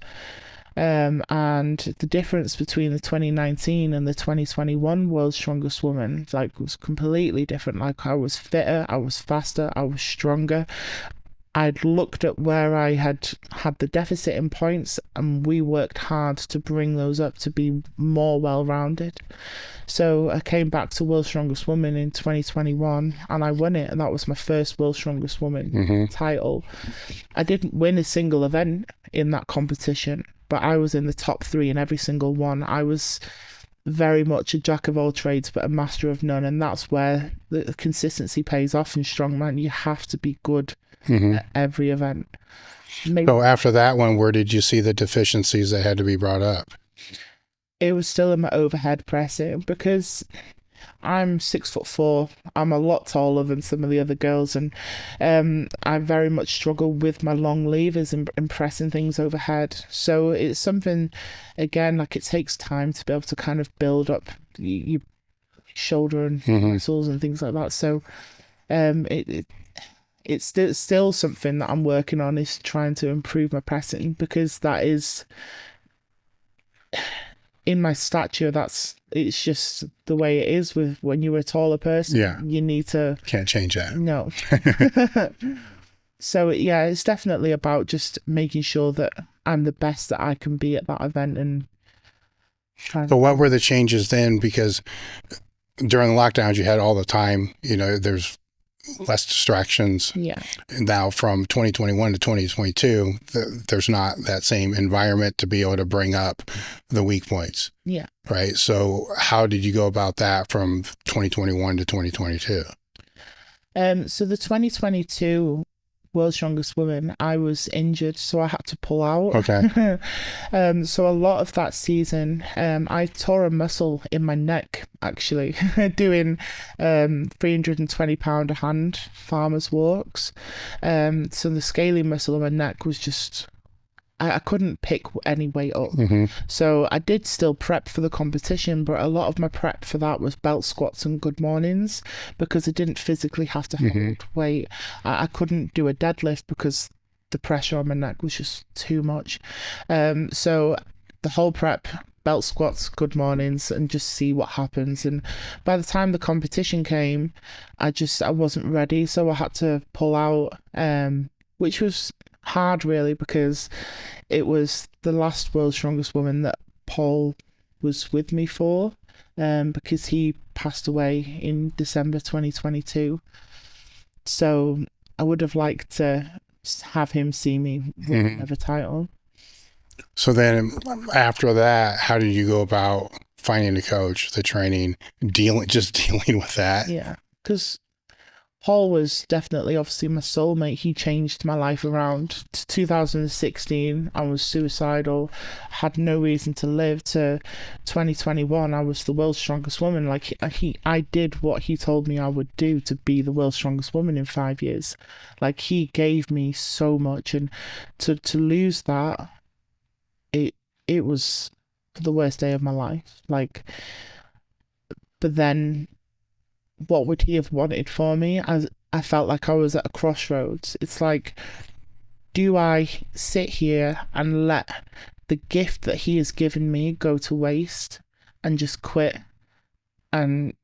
And the difference between the 2019 and the 2021 World's Strongest Woman, like, was completely different. Like, I was fitter, I was faster, I was stronger. I'd looked at where I had the deficit in points, and we worked hard to bring those up to be more well-rounded. So I came back to World's Strongest Woman in 2021, and I won it, and that was my first World's Strongest Woman title. I didn't win a single event in that competition, but I was in the top 3 in every single one. I was very much a jack of all trades, but a master of none, and that's where the consistency pays off in strongman. You have to be good at every event. So after that one, where did you see the deficiencies that had to be brought up? It was still in my overhead pressing, because I'm 6'4". I'm a lot taller than some of the other girls, and I very much struggle with my long levers and pressing things overhead. So it's something, again, like, it takes time to be able to kind of build up your shoulder and muscles and things like that. So it's still something that I'm working on, is trying to improve my pressing, because that is, in my stature, it's just the way it is. With when you're a taller person, you need to, can't change that. No. So yeah, it's definitely about just making sure that I'm the best that I can be at that event. And so what were the changes then? Because during the lockdowns, you had all the time, there's less distractions. Yeah. And now from 2021 to 2022, there's not that same environment to be able to bring up the weak points. Yeah. Right. So how did you go about that from 2021 to 2022? So the 2022 World's Strongest Woman, I was injured, so I had to pull out. Okay. So a lot of that season, I tore a muscle in my neck, actually, doing 320-pound a hand farmers walks. So the scaly muscle in my neck was just, I couldn't pick any weight up. So I did still prep for the competition, but a lot of my prep for that was belt squats and good mornings, because I didn't physically have to hold weight. I couldn't do a deadlift because the pressure on my neck was just too much. So the whole prep, belt squats, good mornings, and just see what happens. And by the time the competition came, I wasn't ready, so I had to pull out, which was hard, really, because it was the last World's Strongest Woman that Paul was with me for, because he passed away in December 2022. So I would have liked to have him see me win another title. So then after that, how did you go about finding a coach, the training, dealing with that? Yeah, because Paul was definitely, obviously, my soulmate. He changed my life around. To 2016, I was suicidal, had no reason to live. To 2021, I was the world's strongest woman. Like, I did what he told me I would do to be the world's strongest woman in 5 years. Like, he gave me so much, and to lose that, it was the worst day of my life. Like, but then, what would he have wanted for me? I felt like I was at a crossroads. It's like, do I sit here and let the gift that he has given me go to waste and just quit? And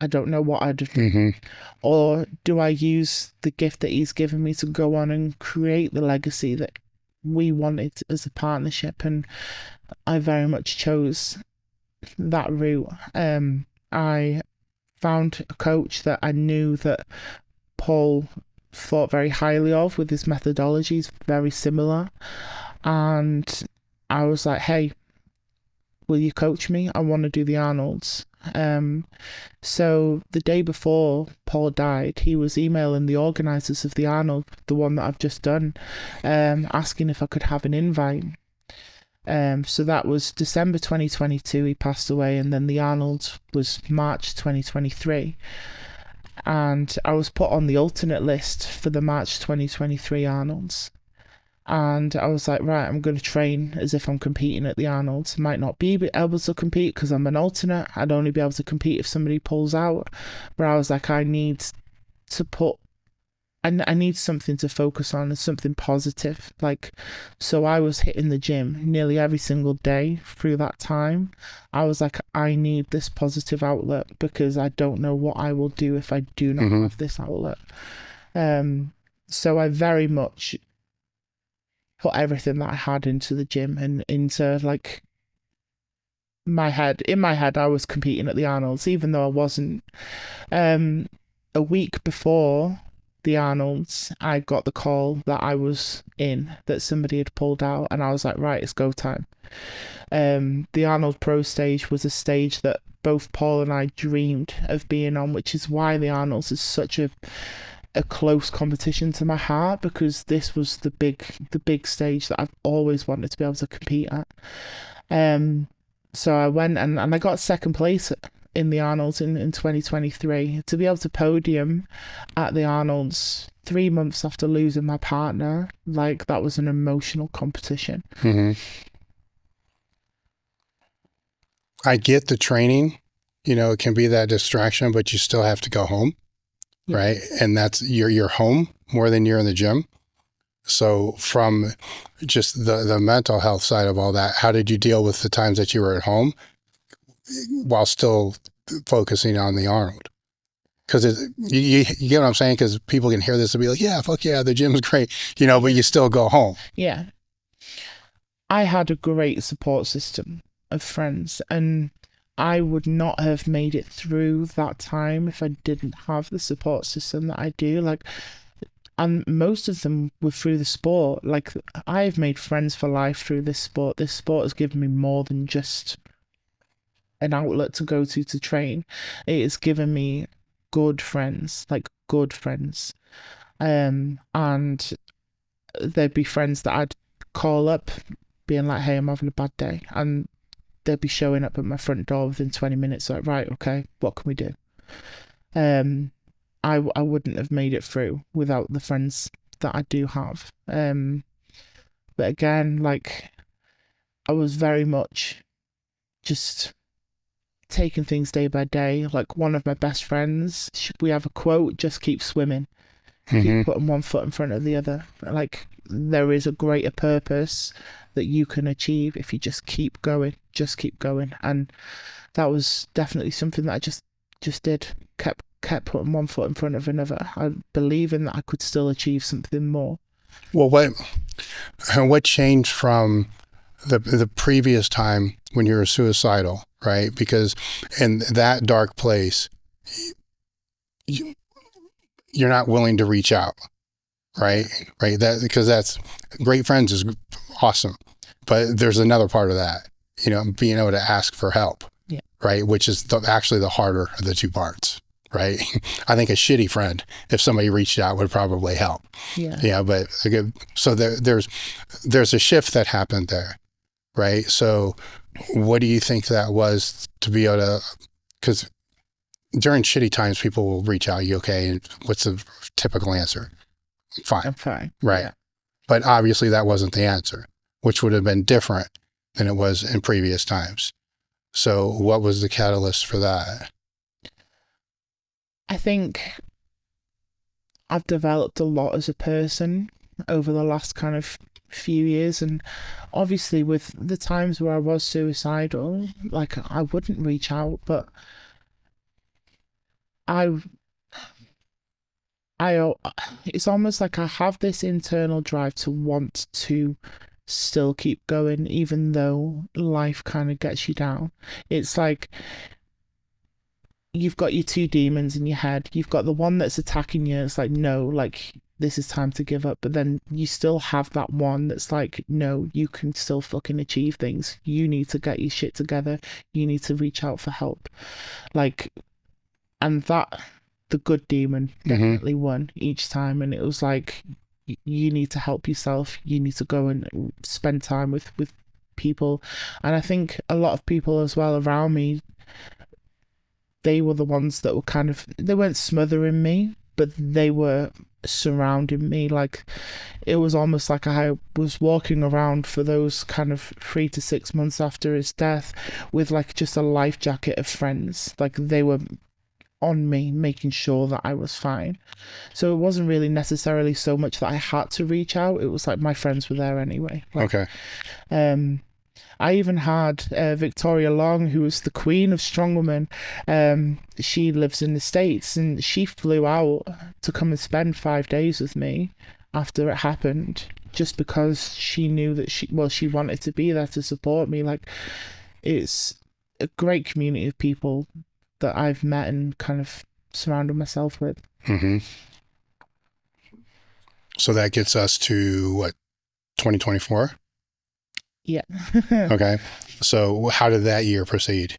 I don't know what I'd do. Or do I use the gift that he's given me to go on and create the legacy that we wanted as a partnership? And I very much chose that route. I found a coach that I knew that Paul thought very highly of, with his methodologies very similar, and I was like, hey, will you coach me? I want to do the Arnolds. So the day before Paul died, he was emailing the organisers of the Arnold, the one that I've just done, asking if I could have an invite. So that was December 2022, he passed away, and then the Arnold was March 2023. And I was put on the alternate list for the March 2023 Arnolds. And I was like, right, I'm going to train as if I'm competing at the Arnolds. I might not be able to compete because I'm an alternate. I'd only be able to compete if somebody pulls out. But I was like, I need something to focus on and something positive. Like, so I was hitting the gym nearly every single day through that time. I was like, I need this positive outlet because I don't know what I will do if I do not have this outlet. So I very much put everything that I had into the gym and into, like, my head. In my head, I was competing at the Arnolds, even though I wasn't. A week before the Arnolds, I got the call that I was in, that somebody had pulled out, and I was like, right, it's go time. The Arnold Pro stage was a stage that both Paul and I dreamed of being on, which is why the Arnolds is such a close competition to my heart, because this was the big stage that I've always wanted to be able to compete at. So I went and I got second place in the Arnolds in 2023. To be able to podium at the Arnolds 3 months after losing my partner, like, that was an emotional competition. I get the training, it can be that distraction, but you still have to go home, right? And that's, you're home more than you're in the gym. So from just the mental health side of all that, how did you deal with the times that you were at home while still focusing on the Arnold? Because you get what I'm saying? Because people can hear this and be like, yeah, fuck yeah, the gym's great, but you still go home. Yeah. I had a great support system of friends, and I would not have made it through that time if I didn't have the support system that I do. Like, and most of them were through the sport. Like, I've made friends for life through this sport. This sport has given me more than just an outlet to go to train. It has given me good friends, like good friends. And there'd be friends that I'd call up being like, hey, I'm having a bad day. And they'd be showing up at my front door within 20 minutes. Like, right, okay, what can we do? I wouldn't have made it through without the friends that I do have. But again, like, I was very much just taking things day by day. Like, one of my best friends, we have a quote, just keep swimming. Keep putting one foot in front of the other. Like, there is a greater purpose that you can achieve if you just keep going. And that was definitely something that I just did. Kept putting one foot in front of another. I believe in that I could still achieve something more. Well, what changed from the previous time when you were suicidal, right? Because in that dark place, you're not willing to reach out, right? Right. Because that's great friends is awesome, but there's another part of that, being able to ask for help, yeah, right? Which is actually the harder of the two parts, right? I think a shitty friend, if somebody reached out, would probably help. Yeah. Yeah. But again, so there's a shift that happened there, right? So what do you think that was to be able to, because during shitty times, people will reach out, you okay? And what's the typical answer? Fine. I'm fine. Right. Yeah. But obviously that wasn't the answer, which would have been different than it was in previous times. So what was the catalyst for that? I think I've developed a lot as a person over the last kind of few years, and obviously with the times where I was suicidal, like, I wouldn't reach out, but it's almost like I have this internal drive to want to still keep going, even though life kind of gets you down. It's like you've got your two demons in your head. You've got the one that's attacking you. It's like, no, like, this is time to give up. But then you still have that one that's like, no, you can still fucking achieve things. You need to get your shit together. You need to reach out for help. Like, and that, the good demon definitely won each time. And it was like, you need to help yourself. You need to go and spend time with people. And I think a lot of people as well around me, they were the ones that were kind of, they weren't smothering me, but they were surrounding me. Like, it was almost like I was walking around for those kind of 3 to 6 months after his death with like just a life jacket of friends. Like, they were on me, making sure that I was fine. So it wasn't really necessarily so much that I had to reach out. It was like my friends were there anyway. Like, okay. I even had Victoria Long, who was the queen of strongwoman. She lives in the States, and she flew out to come and spend 5 days with me after it happened, just because she knew that she wanted to be there to support me. Like, it's a great community of people that I've met and kind of surrounded myself with. So that gets us to what, 2024? Yeah. Okay. So how did that year proceed?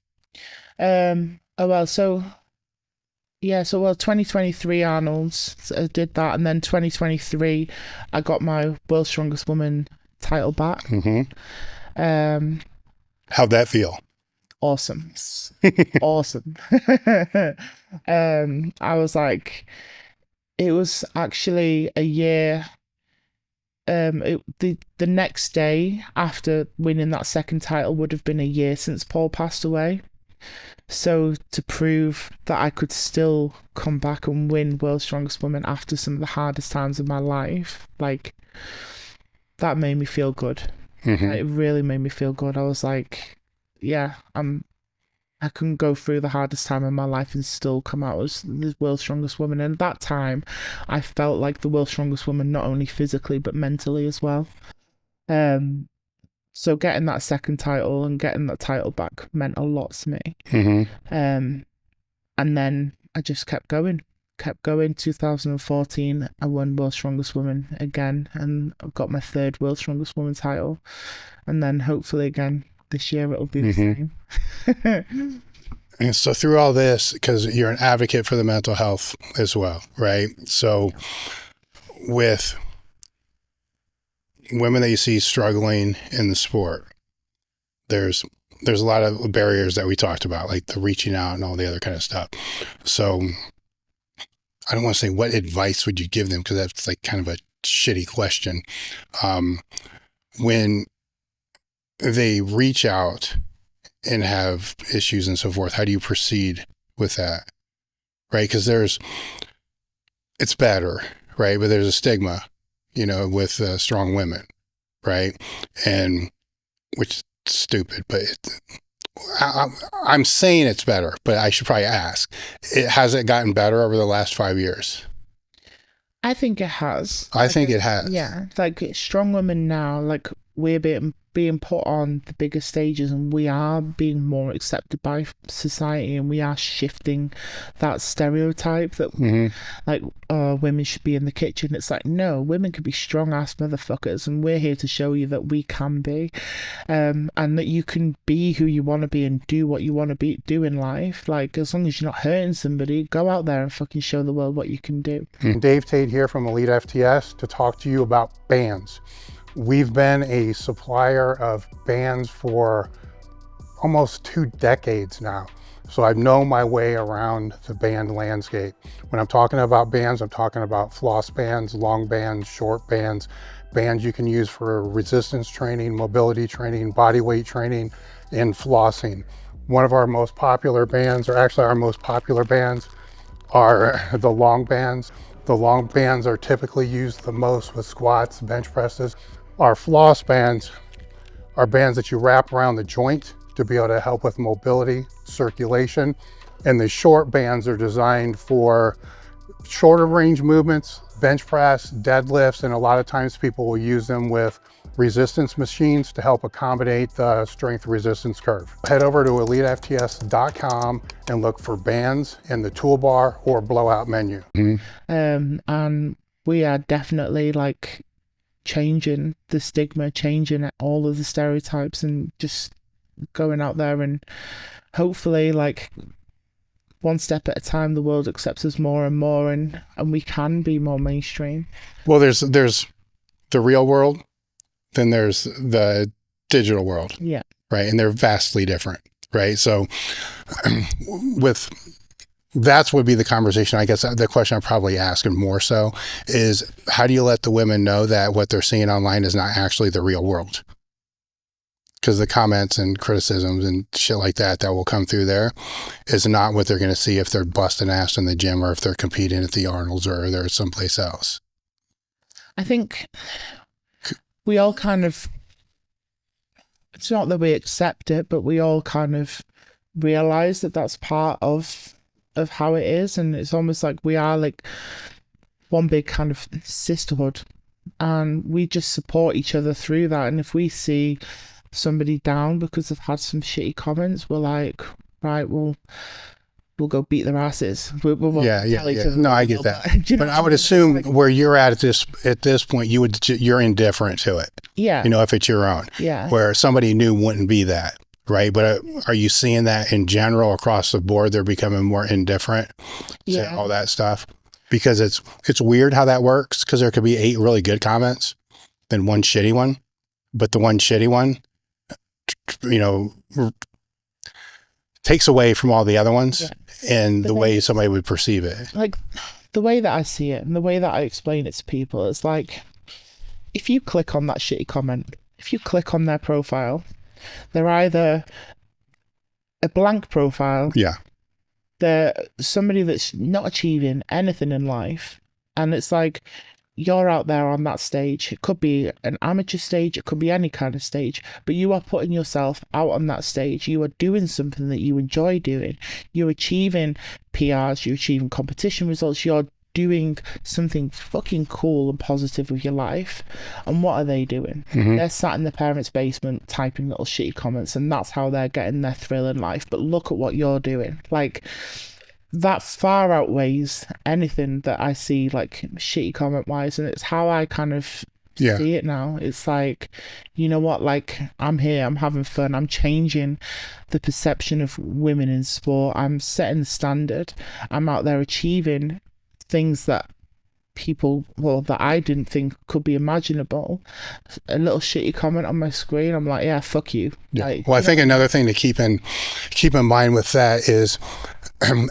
2023 Arnold's, I did that, and then 2023 I got my World's Strongest Woman title back. How'd that feel? Awesome. Awesome. I was like, it was actually a year. The next day after winning that second title would have been a year since Paul passed away. So to prove that I could still come back and win World's Strongest Woman after some of the hardest times of my life, like, that made me feel good. It really made me feel good. I was like, yeah, I can go through the hardest time in my life and still come out as the world's strongest woman. And at that time, I felt like the world's strongest woman, not only physically, but mentally as well. So getting that second title and getting that title back meant a lot to me. And then I just kept going. 2014, I won World's Strongest Woman again, and I got my third World's Strongest Woman title. And then hopefully again this year it'll be the same. And so through all this, because you're an advocate for the mental health as well, right? So with women that you see struggling in the sport, there's a lot of barriers that we talked about, like the reaching out and all the other kind of stuff. So I don't want to say what advice would you give them, because that's like kind of a shitty question. When they reach out and have issues and so forth, how do you proceed with that? Right? Because it's better, right? But there's a stigma, with strong women, right? And which is stupid, but I'm saying it's better, but I should probably ask, has it gotten better over the last 5 years? I think it has. I think it has. Yeah, like strong women now, like we're being put on the bigger stages, and we are being more accepted by society, and we are shifting that stereotype that like women should be in the kitchen. It's like, no, women can be strong ass motherfuckers, and we're here to show you that we can be, and that you can be who you want to be and do what you want to do in life. Like, as long as you're not hurting somebody, go out there and fucking show the world what you can do. Dave Tate here from Elite FTS to talk to you about bands. We've been a supplier of bands for almost 2 decades now. So I've known my way around the band landscape. When I'm talking about bands, I'm talking about floss bands, long bands, short bands, bands you can use for resistance training, mobility training, body weight training, and flossing. One of our most popular bands, or actually our most popular bands, are the long bands. The long bands are typically used the most with squats, bench presses. Our floss bands are bands that you wrap around the joint to be able to help with mobility, circulation. And the short bands are designed for shorter range movements, bench press, deadlifts, and a lot of times people will use them with resistance machines to help accommodate the strength resistance curve. Head over to elitefts.com and look for bands in the toolbar or blowout menu. And we are definitely like changing the stigma, changing all of the stereotypes, and just going out there, and hopefully, like, one step at a time, the world accepts us more and more, and we can be more mainstream. Well, there's the real world, then there's the digital world. Yeah. Right. And they're vastly different. Right. So that's would be the conversation. I guess the question I'm probably asking more so is, how do you let the women know that what they're seeing online is not actually the real world? Because the comments and criticisms and shit like that will come through there is not what they're going to see if they're busting ass in the gym, or if they're competing at the Arnold's, or they're someplace else. I think we all kind of, it's not that we accept it, but we all kind of realize that that's part of how it is. And it's almost like we are like one big kind of sisterhood, and we just support each other through that. And if we see somebody down because they've had some shitty comments, we're like, right, we'll go beat their asses. We'll yeah. No, I get that. But I would assume where you're at this point, you're indifferent to it. Yeah. If it's your own. Yeah. Where somebody new wouldn't be that. Right. But are you seeing that in general across the board? They're becoming more indifferent to all that stuff, because it's weird how that works, because there could be 8 really good comments and 1 shitty one, but the 1 shitty one, takes away from all the other ones and the way somebody would perceive it. Like, the way that I see it and the way that I explain it to people, it's like, if you click on that shitty comment, if you click on their profile, they're either a blank profile. Yeah. They're somebody that's not achieving anything in life. And it's like, you're out there on that stage. It could be an amateur stage, it could be any kind of stage, but you are putting yourself out on that stage. You are doing something that you enjoy doing. You're achieving PRs, you're achieving competition results, you're doing something fucking cool and positive with your life. And what are they doing? They're sat in their parents' basement typing little shitty comments, and that's how they're getting their thrill in life. But look at what you're doing. Like, that far outweighs anything that I see, like, shitty comment wise. And it's how I kind of see it now. It's like, you know what, like, I'm here, I'm having fun, I'm changing the perception of women in sport, I'm setting the standard, I'm out there achieving things that people, well, that I didn't think could be imaginable, a little shitty comment on my screen, I'm like, yeah, fuck you. Yeah. Like, Well, I think another thing to keep in mind with that is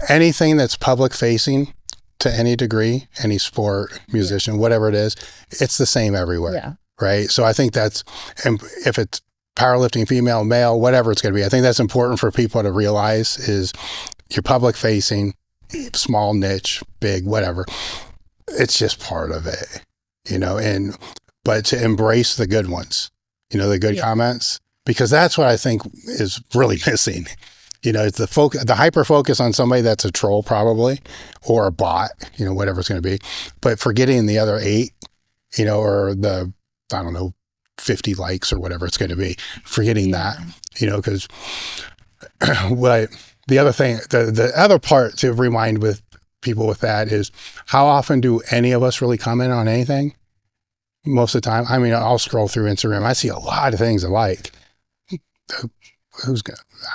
anything that's public facing to any degree, any sport, musician, whatever it is, it's the same everywhere. Yeah. Right. So I think that's, and if it's powerlifting, female, male, whatever it's going to be, I think that's important for people to realize is you're public facing, small niche, big, whatever. It's just part of it, but to embrace the good ones, the good comments, because that's what I think is really missing. It's the hyper focus on somebody that's a troll probably, or a bot, whatever it's going to be, but forgetting the other 8, or the, I don't know, 50 likes or whatever it's going to be, forgetting that, because what the other thing, the other part to remind with people with that is how often do any of us really comment on anything? Most of the time. I mean, I'll scroll through Instagram. I see a lot of things I like.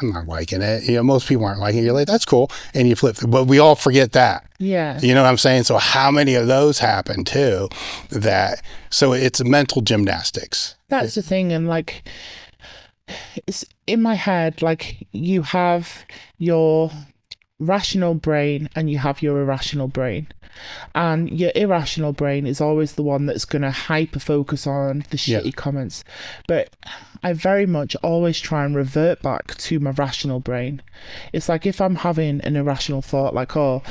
I'm not liking it. Most people aren't liking it. You're like, that's cool. And you flip through, but we all forget that. Yeah. You know what I'm saying? So how many of those happen too? So it's mental gymnastics. That's the thing. And like, it's in my head, like you have your rational brain and you have your irrational brain, and your irrational brain is always the one that's going to hyper focus on the shitty comments, but I very much always try and revert back to my rational brain. It's like if I'm having an irrational thought like, oh,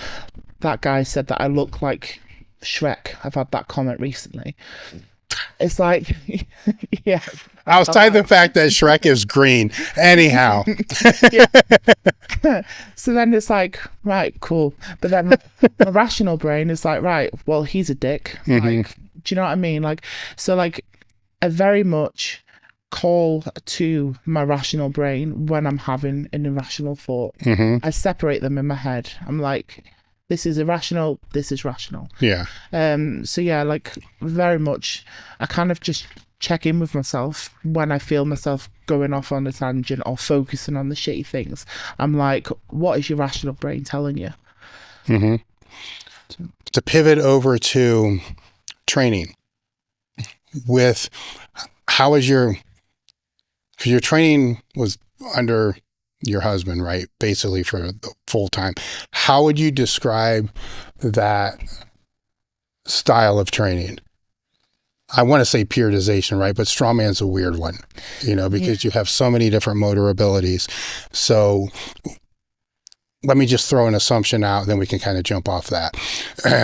that guy said that I look like Shrek, I've had that comment recently. It's like, yeah. Outside the fact that Shrek is green. Anyhow. So then it's like, right, cool. But then my rational brain is like, right, well, he's a dick. Like, do you know what I mean? Like, so like, I very much call to my rational brain when I'm having an irrational thought. I separate them in my head. I'm like, this is irrational, this is rational. Yeah. So yeah, like very much, I kind of just check in with myself when I feel myself going off on a tangent or focusing on the shitty things. I'm like, what is your rational brain telling you? To pivot over to training with how is your training was under your husband, right? Basically for the full time. How would you describe that style of training? I want to say periodization, right? But strongman's a weird one, because you have so many different motor abilities. So let me just throw an assumption out, then we can kind of jump off that.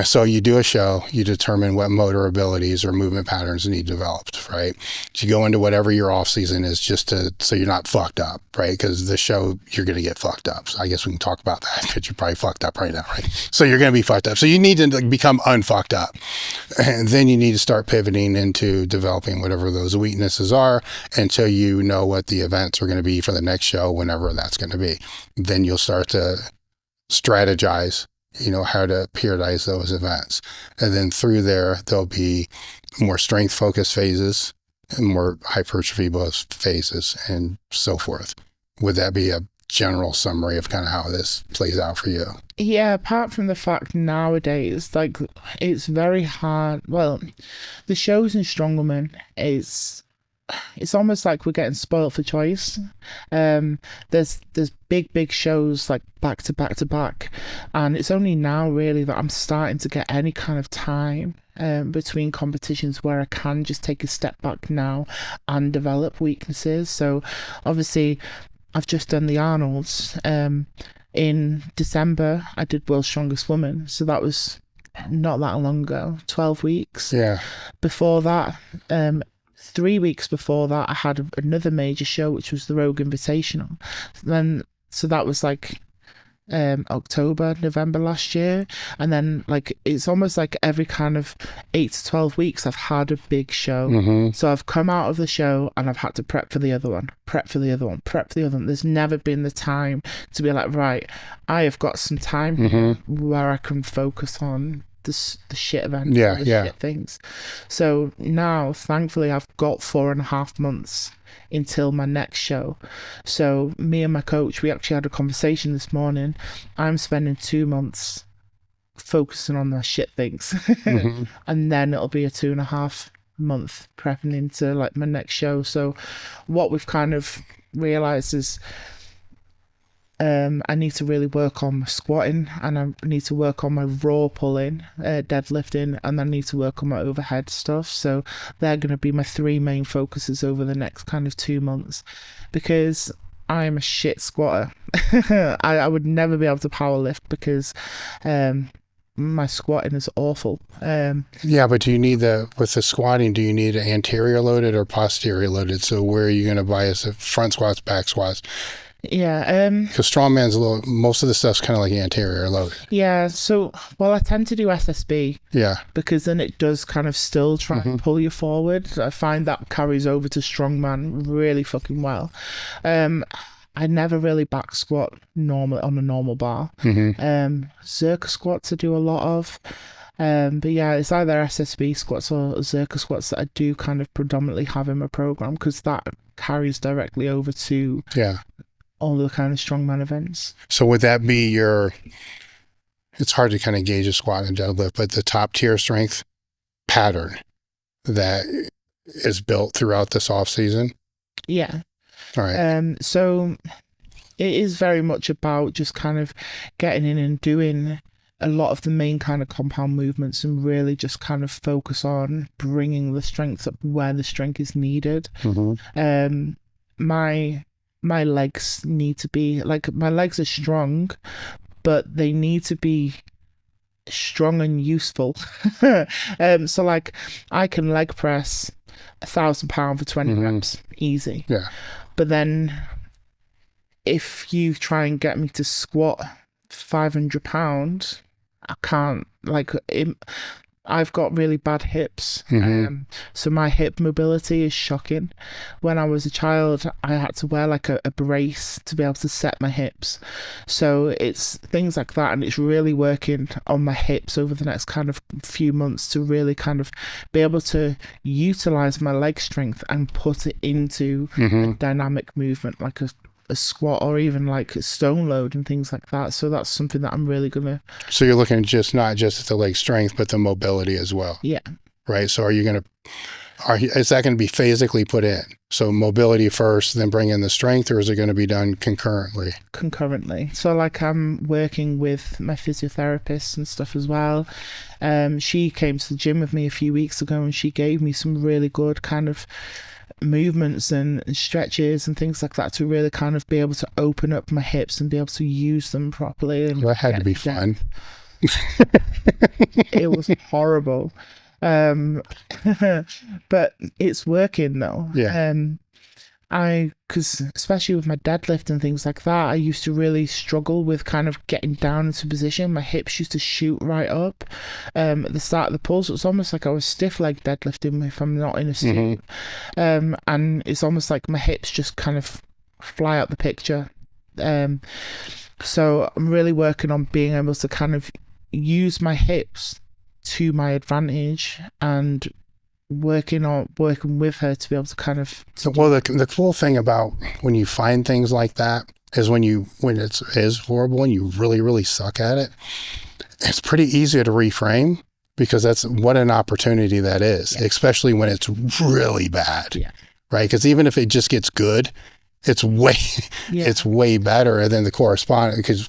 So you do a show, you determine what motor abilities or movement patterns need developed, right? You go into whatever your off season is so you're not fucked up, right? Because the show, you're going to get fucked up. So I guess we can talk about that because you're probably fucked up right now, right? So you're going to be fucked up. So you need to become unfucked up. And then you need to start pivoting into developing whatever those weaknesses are until you know what the events are going to be for the next show, whenever that's going to be. Then you'll start to strategize, how to periodize those events. And then through there'll be more strength focused phases and more hypertrophy phases and so forth. Would that be a general summary of kind of how this plays out for you? Yeah, apart from the fact nowadays, like, it's very hard. Well, the shows in strongwoman it's almost like we're getting spoiled for choice. There's big shows like back to back, and it's only now really that I'm starting to get any kind of time between competitions where I can just take a step back now and develop weaknesses. So obviously I've just done the Arnolds. In December I did World's Strongest Woman, so that was not that long ago, 12 weeks. Yeah. Before that, 3 weeks before that, I had another major show, which was the Rogue Invitational. So that was like October, November last year. And then like, it's almost like every kind of 8 to 12 weeks, I've had a big show. So I've come out of the show and I've had to prep for the other one, prep for the other one. There's never been the time to be like, right, I have got some time here where I can focus on the shit events, shit things. So now, thankfully, I've got 4.5 months until my next show. So me and my coach, we actually had a conversation this morning. I'm spending 2 months focusing on the shit things. And then it'll be a 2.5 month prepping into like my next show. So what we've kind of realized is I need to really work on my squatting, and I need to work on my raw pulling, deadlifting, and I need to work on my overhead stuff. So they're going to be my 3 main focuses over the next kind of 2 months, because I'm a shit squatter. I would never be able to power lift because my squatting is awful. Yeah, but do you need with the squatting, do you need anterior loaded or posterior loaded? So where are you going to bias it? Front squats, back squats? Yeah. Because strongman's most of the stuff's kind of like anterior loaded. Yeah. So, well, I tend to do SSB. Yeah. Because then it does kind of still try and pull you forward. I find that carries over to strongman really fucking well. I never really back squat normally on a normal bar. Zerka squats I do a lot of. But yeah, it's either SSB squats or Zerka squats that I do kind of predominantly have in my program, because that carries directly over to all the kind of strongman events. So would that be it's hard to kind of gauge a squat and deadlift, but the top tier strength pattern that is built throughout this off season? Yeah. All right. So it is very much about just kind of getting in and doing a lot of the main kind of compound movements, and really just kind of focus on bringing the strength up where the strength is needed. My legs need to be like, my legs are strong, but they need to be strong and useful. So like I can leg press 1,000 pounds for 20 reps easy. Yeah. But then if you try and get me to squat 500 pounds, I can't. Like I've got really bad hips, so my hip mobility is shocking. When I was a child, I had to wear like a brace to be able to set my hips. So it's things like that, and it's really working on my hips over the next kind of few months to really kind of be able to utilize my leg strength and put it into a dynamic movement, like a squat, or even like a stone load and things like that. So that's something that I'm really gonna. So you're looking not just at the leg strength, but the mobility as well. Yeah. Right. So is that going to be physically put in? So mobility first, then bring in the strength, or is it going to be done concurrently? Concurrently. So like I'm working with my physiotherapist and stuff as well. She came to the gym with me a few weeks ago, and she gave me some really good kind of movements and stretches and things like that to really kind of be able to open up my hips and be able to use them properly. And that had to be fun. It was horrible. But it's working though. Yeah. Because especially with my deadlift and things like that, I used to really struggle with kind of getting down into position. My hips used to shoot right up at the start of the pull. So it's almost like I was stiff leg deadlifting if I'm not in a suit. And it's almost like my hips just kind of fly out the picture. So I'm really working on being able to kind of use my hips to my advantage, and working with her to be able to kind of. Well, the cool thing about when you find things like that is when it is horrible and you really, really suck at it, it's pretty easy to reframe, because that's what an opportunity that is, especially when it's really bad, right? Because even if it just gets good, it's way better than the correspondence, because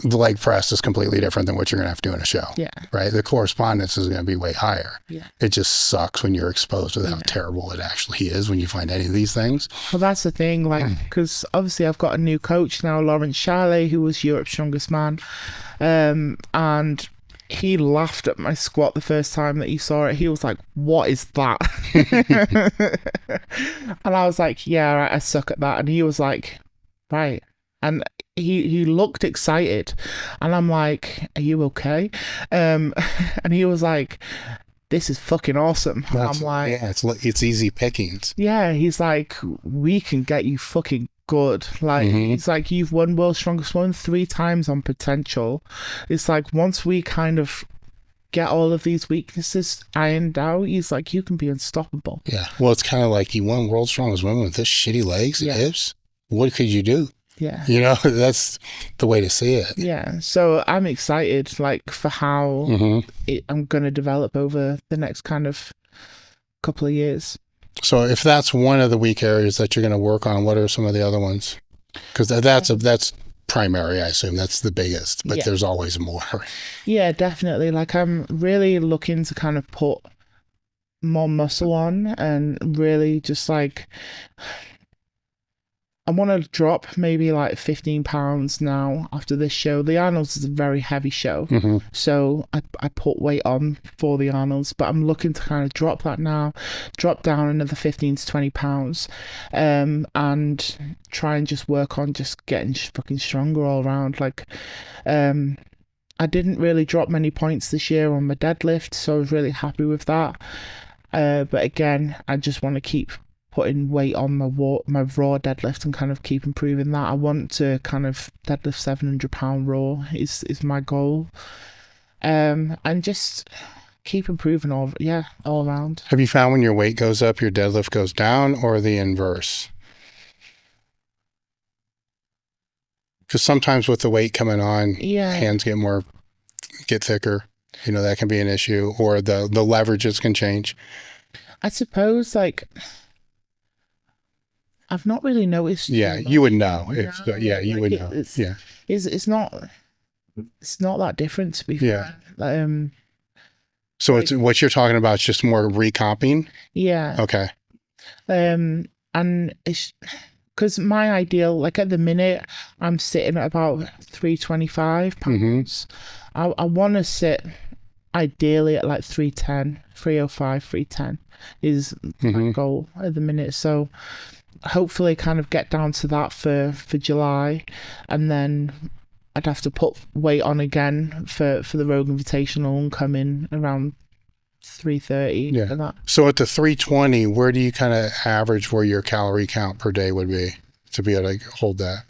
the leg press is completely different than what you're going to have to do in a show. Yeah. Right. The correspondence is going to be way higher. Yeah. It just sucks when you're exposed to how terrible it actually is when you find any of these things. Well, that's the thing, like, because obviously I've got a new coach now, Lawrence Charlet, who was Europe's strongest man. And he laughed at my squat the first time that he saw it. He was like, "What is that?" And I was like, "Yeah, right, I suck at that." And he was like, "Right." And he looked excited, and I'm like, "Are you okay?" And he was like, "This is fucking awesome." I'm like, "Yeah, it's easy pickings." Yeah, he's like, "We can get you fucking good." Like, it's like, you've won World's Strongest Woman 3 times on potential. It's like, once we kind of get all of these weaknesses ironed out, he's like, you can be unstoppable. Yeah. Well, it's kind of like, you won World's Strongest Woman with this shitty legs and hips. What could you do? Yeah. You know, that's the way to see it. Yeah. So I'm excited, like, for how I'm going to develop over the next kind of couple of years. So if that's one of the weak areas that you're going to work on, what are some of the other ones? Because that's primary, I assume. That's the biggest, but there's always more. Yeah, definitely. Like, I'm really looking to kind of put more muscle on and really just like, I want to drop maybe like 15 pounds now after this show. The Arnold's is a very heavy show. So I put weight on for the Arnold's, but I'm looking to kind of drop that now, drop down another 15 to 20 pounds, and try and just work on just getting fucking stronger all around. Like, I didn't really drop many points this year on my deadlift, so I was really happy with that. But again, I just want to keep putting weight on my raw deadlift and kind of keep improving that. I want to kind of deadlift 700 pound raw is my goal, and just keep improving all around. Have you found when your weight goes up, your deadlift goes down, or the inverse? Because sometimes with the weight coming on, hands get thicker. You know, that can be an issue, or the leverages can change. I suppose, like, I've not really noticed. Yeah, you would know. You would know. It's not that different, to be fair. So it's what you're talking about is just more recomping? Yeah. Okay. And it's because my ideal, like at the minute, I'm sitting at about 325 pounds. I want to sit ideally at like 310, 305, 310 is my goal at the minute. So hopefully kind of get down to that for July, and then I'd have to put weight on again for the Rogue Invitational and come in around 330. Yeah. That. So at the 320, where do you kind of average where your calorie count per day would be to be able to hold that?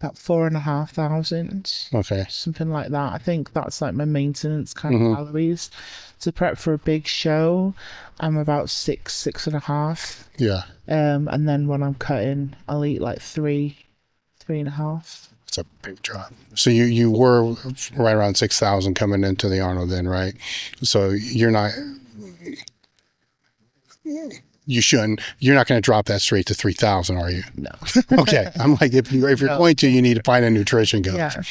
About 4,500. Okay. Something like that. I think that's like my maintenance kind of calories. To prep for a big show, I'm about 6.5. Yeah. And then when I'm cutting, I'll eat like 3.5. It's a big drop. So you were right around 6,000 coming into the Arnold then, right? So you're not, you're not going to drop that straight to 3,000, are you? No. Okay. I'm like, if you're going to, you need to find a nutrition coach. Yeah.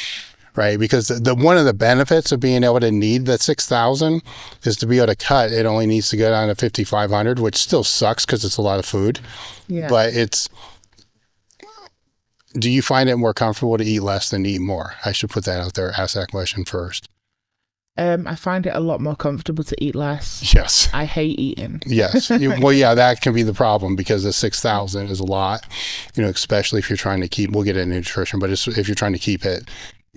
Right, because the one of the benefits of being able to need that 6,000 is to be able to cut. It only needs to go down to 5,500, which still sucks because it's a lot of food. Yeah. But do you find it more comfortable to eat less than to eat more? I should put that out there. Ask that question first. I find it a lot more comfortable to eat less. Yes. I hate eating. Yes. Well, yeah, that can be the problem because the 6,000 is a lot. You know, especially if you're trying to keep. We'll get into nutrition, but if you're trying to keep it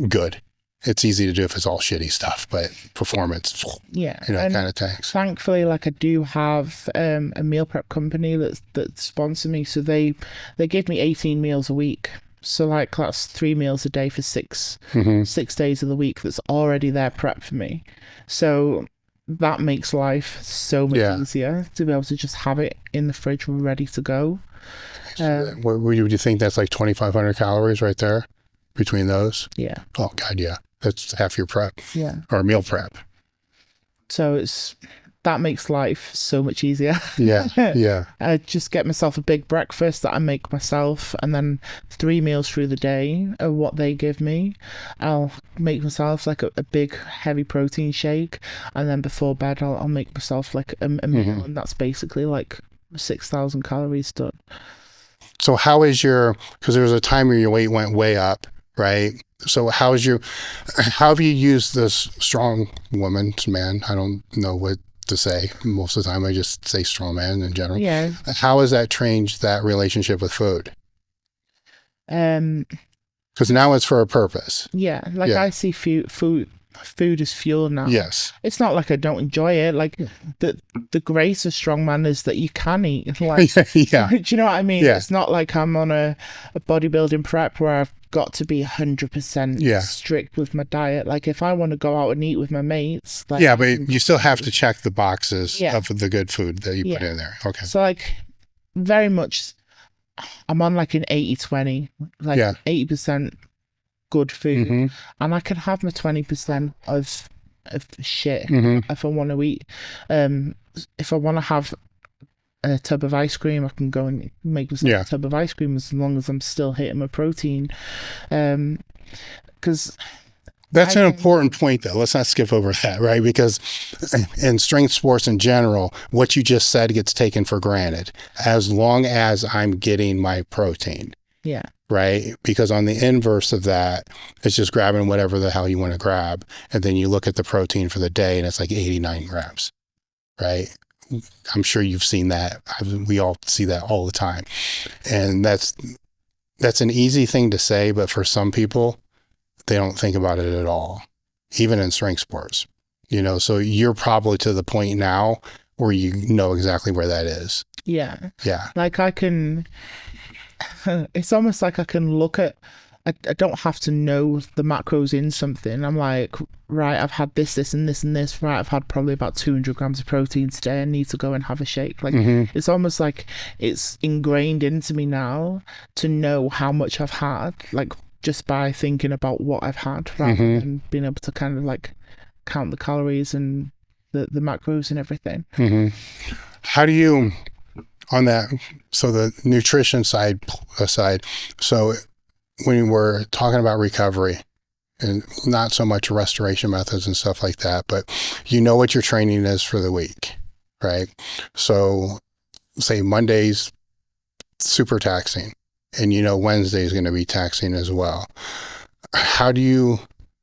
good. It's easy to do if it's all shitty stuff, but performance, kind of tanks. Thankfully, like, I do have a meal prep company that sponsor me, so they give me 18 meals a week. So like that's 3 meals a day for 6 days of the week. That's already there prep for me. So that makes life so much easier to be able to just have it in the fridge ready to go. Would you think that's like 2,500 calories right there? Between those? Yeah. Oh, God, yeah. That's half your prep. Yeah. Or meal prep. So that makes life so much easier. Yeah, yeah. I just get myself a big breakfast that I make myself, and then 3 meals through the day are what they give me. I'll make myself like a big heavy protein shake, and then before bed I'll make myself like a meal, and that's basically like 6,000 calories done. So how is because there was a time where your weight went way up, right? So how have you used this strong woman's man? I don't know what to say. Most of the time I just say strong man in general. Yeah. How has that changed that relationship with food? Because now it's for a purpose. Yeah. Like I see food is fuel now. Yes. It's not like I don't enjoy it. Like the grace of strongman is that you can eat. Like, yeah. Do you know what I mean? Yeah. It's not like I'm on a bodybuilding prep where I've got to be 100% strict with my diet. Like if I want to go out and eat with my mates. Like, yeah, but you still have to check the boxes of the good food that you put in there. Okay. So like very much I'm on like an 80-20, like Yeah. 80% good food, Mm-hmm. and I can have my 20% of shit Mm-hmm. if I want to eat. If I want to have a tub of ice cream, I can go and make myself Yeah. a tub of ice cream as long as I'm still hitting my protein. Because That's an important point, though. Let's not skip over that, right? Because in strength sports in general, what you just said gets taken for granted as long as I'm getting my protein, yeah, right? Because on the inverse of that, it's just grabbing whatever the hell you want to grab. And then you look at the protein for the day and it's like 89 grams, right? I'm sure you've seen that. We all see that all the time. And that's an easy thing to say, but for some people, they don't think about it at all, even in strength sports, so you're probably to the point now where you know exactly where that is. yeah. Like I can, it's almost like I can look at, I don't have to know the macros in something. I'm like, right, I've had this, and this, and this. Right, I've had probably about 200 grams of protein today. I need to go and have a shake. Like, It's almost like it's ingrained into me now to know how much I've had, like, just by thinking about what I've had, rather than being able to kind of like count the calories and the macros and everything. How do you, on that, so the nutrition side aside, so when we're talking about recovery and not so much restoration methods and stuff like that, but what your training is for the week, right? So say Monday's super taxing, and Wednesday is going to be taxing as well. How do you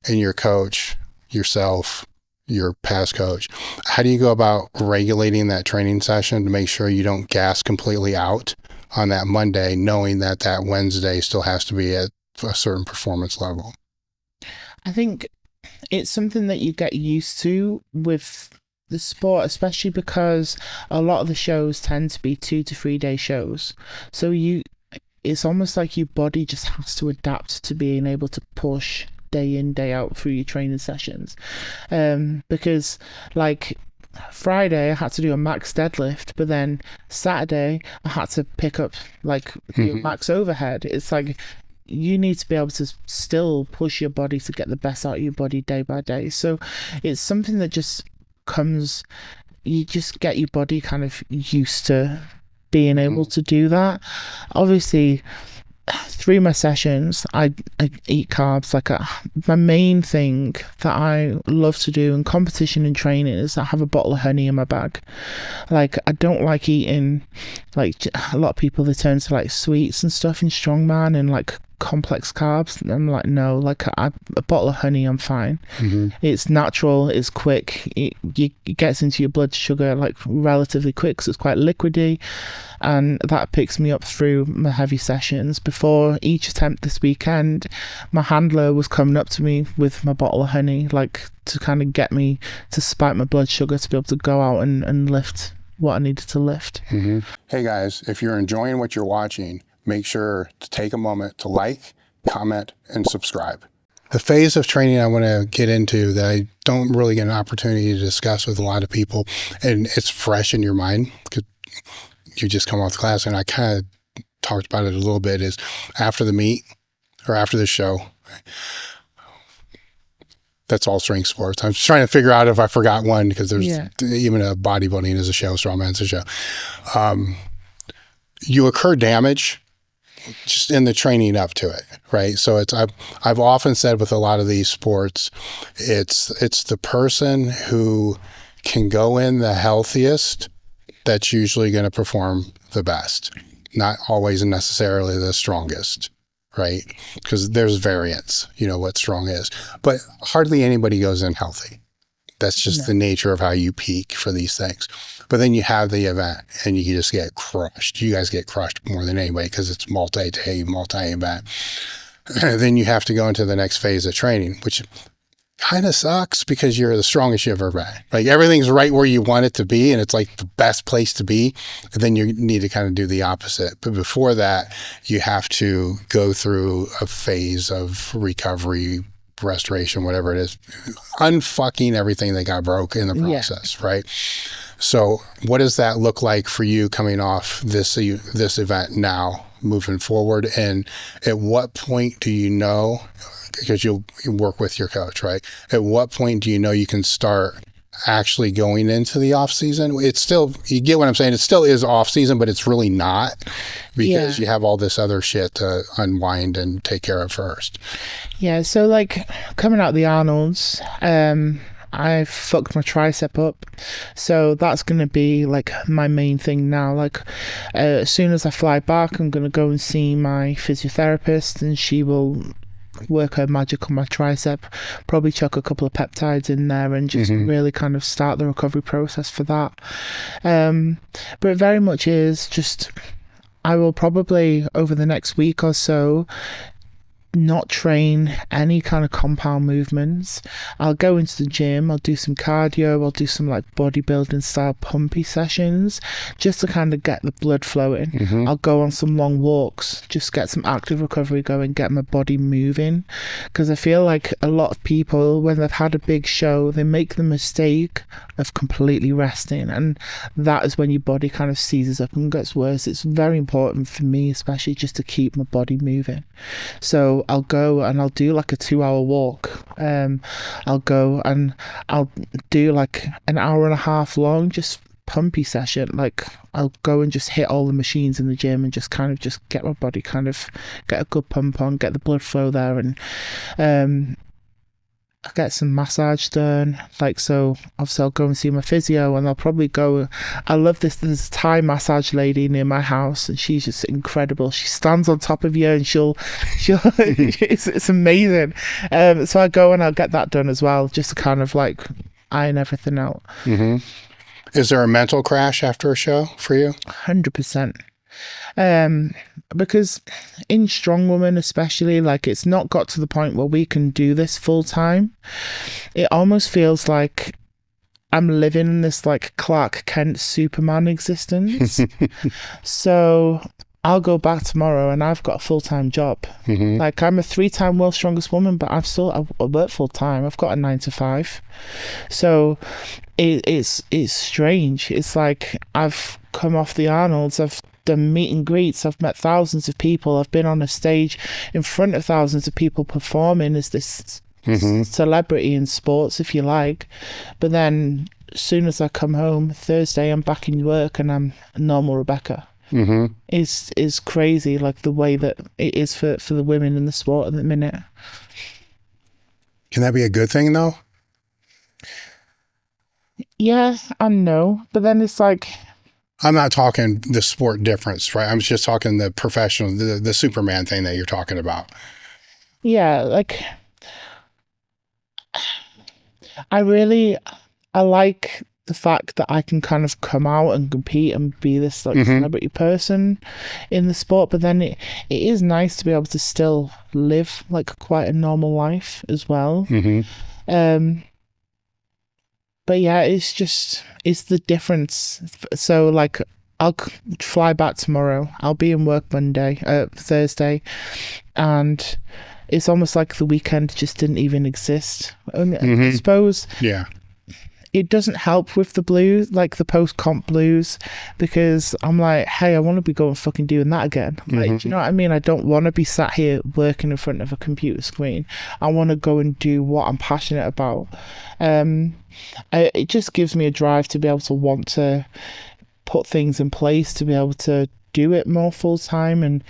and your coach, yourself, your past coach, how do you go about regulating that training session to make sure you don't gas completely out on that Monday, knowing that Wednesday still has to be at a certain performance level? I think it's something that you get used to with the sport, especially because a lot of the shows tend to be 2 to 3 day shows. So it's almost like your body just has to adapt to being able to push day in, day out through your training sessions. Because like Friday I had to do a max deadlift, but then Saturday I had to pick up like your max overhead. It's like you need to be able to still push your body to get the best out of your body day by day. So it's something that just comes, you just get your body kind of used to being able to do that. Obviously, through my sessions, I eat carbs. Like my main thing that I love to do in competition and training is I have a bottle of honey in my bag. Like I don't like eating, like a lot of people, they turn to like sweets and stuff in strongman and like complex carbs. And I'm like, no, like a bottle of honey, I'm fine. It's natural, it's quick, it gets into your blood sugar like relatively quick, so it's quite liquidy, and that picks me up through my heavy sessions. Before each attempt this weekend, my handler was coming up to me with my bottle of honey, like to kind of get me to spike my blood sugar to be able to go out and lift what I needed to lift. Hey guys, if you're enjoying what you're watching, make sure to take a moment to like, comment, and subscribe. The phase of training I want to get into that I don't really get an opportunity to discuss with a lot of people, and it's fresh in your mind because you just come off the class, and I kind of talked about it a little bit, is after the meet or after the show. That's all strength sports. I'm just trying to figure out if I forgot one, because there's even a bodybuilding is a show, strongman's a show. You occur damage just in the training up to it, right? So I've often said with a lot of these sports, it's the person who can go in the healthiest that's usually going to perform the best, not always necessarily the strongest, right? Because there's variance, what strong is, but hardly anybody goes in healthy. That's just the nature of how you peak for these things. But then you have the event and you just get crushed. You guys get crushed more than anybody because it's multi-day, multi-event. Then you have to go into the next phase of training, which kind of sucks because you're the strongest you've ever been. Like everything's right where you want it to be, and it's like the best place to be. And then you need to kind of do the opposite. But before that, you have to go through a phase of recovery, restoration, whatever it is, unfucking everything that got broke in the process, right? So what does that look like for you coming off this event now moving forward? And at what point do you know, because you work with your coach, right? At what point do you know you can start actually going into the off season? It's still, you get what I'm saying? It still is off season, but it's really not, because you have all this other shit to unwind and take care of first. Yeah. So like coming out of the Arnolds, I fucked my tricep up, so that's going to be like my main thing now. Like as soon as I fly back, I'm going to go and see my physiotherapist, and she will work her magic on my tricep, probably chuck a couple of peptides in there and just really kind of start the recovery process for that. But it very much is just, I will probably over the next week or so not train any kind of compound movements. I'll go into the gym, I'll do some cardio, I'll do some like bodybuilding style pumpy sessions just to kind of get the blood flowing. I'll go on some long walks, just get some active recovery going, get my body moving, because I feel like a lot of people, when they've had a big show, they make the mistake of completely resting, and that is when your body kind of seizes up and gets worse. It's very important for me especially just to keep my body moving. So I'll go and I'll do like a 2-hour walk. I'll go and I'll do like an hour and a half long just pumpy session. Like I'll go and just hit all the machines in the gym and just kind of just get my body kind of get a good pump on, get the blood flow there, and I'll get some massage done. Like, so obviously I'll go and see my physio, and I'll probably go, I love this, there's a Thai massage lady near my house, and she's just incredible. She stands on top of you and she'll it's amazing. So I go and I'll get that done as well, just to kind of like iron everything out. Is there a mental crash after a show for you? 100%. Because in strongwoman especially, like it's not got to the point where we can do this full time. It almost feels like I'm living in this like Clark Kent Superman existence. So I'll go back tomorrow and I've got a full-time job. Like I'm a 3-time world's strongest woman, but I work full-time. I've got a 9 to 5. So it's strange. It's like I've come off the Arnolds, I've done meet and greets, I've met thousands of people, I've been on a stage in front of thousands of people performing as this celebrity in sports, if you like. But then as soon as I come home Thursday, I'm back in work and I'm a normal Rebecca. Is crazy, like the way that it is for the women in the sport at the minute. Can that be a good thing though? Yeah and no, but then it's like, I'm not talking the sport difference, right? I'm just talking the professional, the Superman thing that you're talking about. Yeah, like I like the fact that I can kind of come out and compete and be this like celebrity person in the sport, but then it is nice to be able to still live like quite a normal life as well. But yeah, it's the difference. So like I'll fly back tomorrow, I'll be in work Thursday, and it's almost like the weekend just didn't even exist. I suppose it doesn't help with the blues, like the post-comp blues, because I'm like, hey, I want to be going fucking doing that again. Like, do you know what I mean? I don't want to be sat here working in front of a computer screen. I want to go and do what I'm passionate about. It just gives me a drive to be able to want to put things in place to be able to do it more full time, and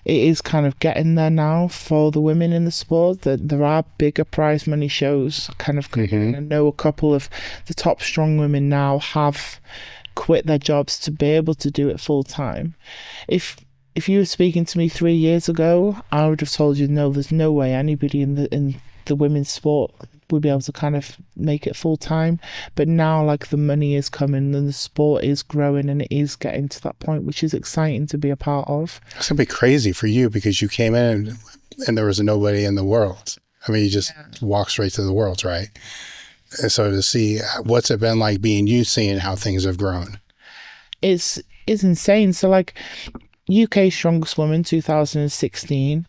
it is kind of getting there now for the women in the sport. That there are bigger prize money shows kind of coming. I know a couple of the top strong women now have quit their jobs to be able to do it full time. If you were speaking to me 3 years ago, I would have told you, no, there's no way anybody in the women's sport would be able to kind of make it full time. But now, like, the money is coming and the sport is growing and it is getting to that point, which is exciting to be a part of. It's gonna be crazy for you because you came in and there was nobody in the world. I mean, you just walked straight to the world, right? And so to see what's it been like being you, seeing how things have grown. It's insane. So like UK Strongest Woman 2016,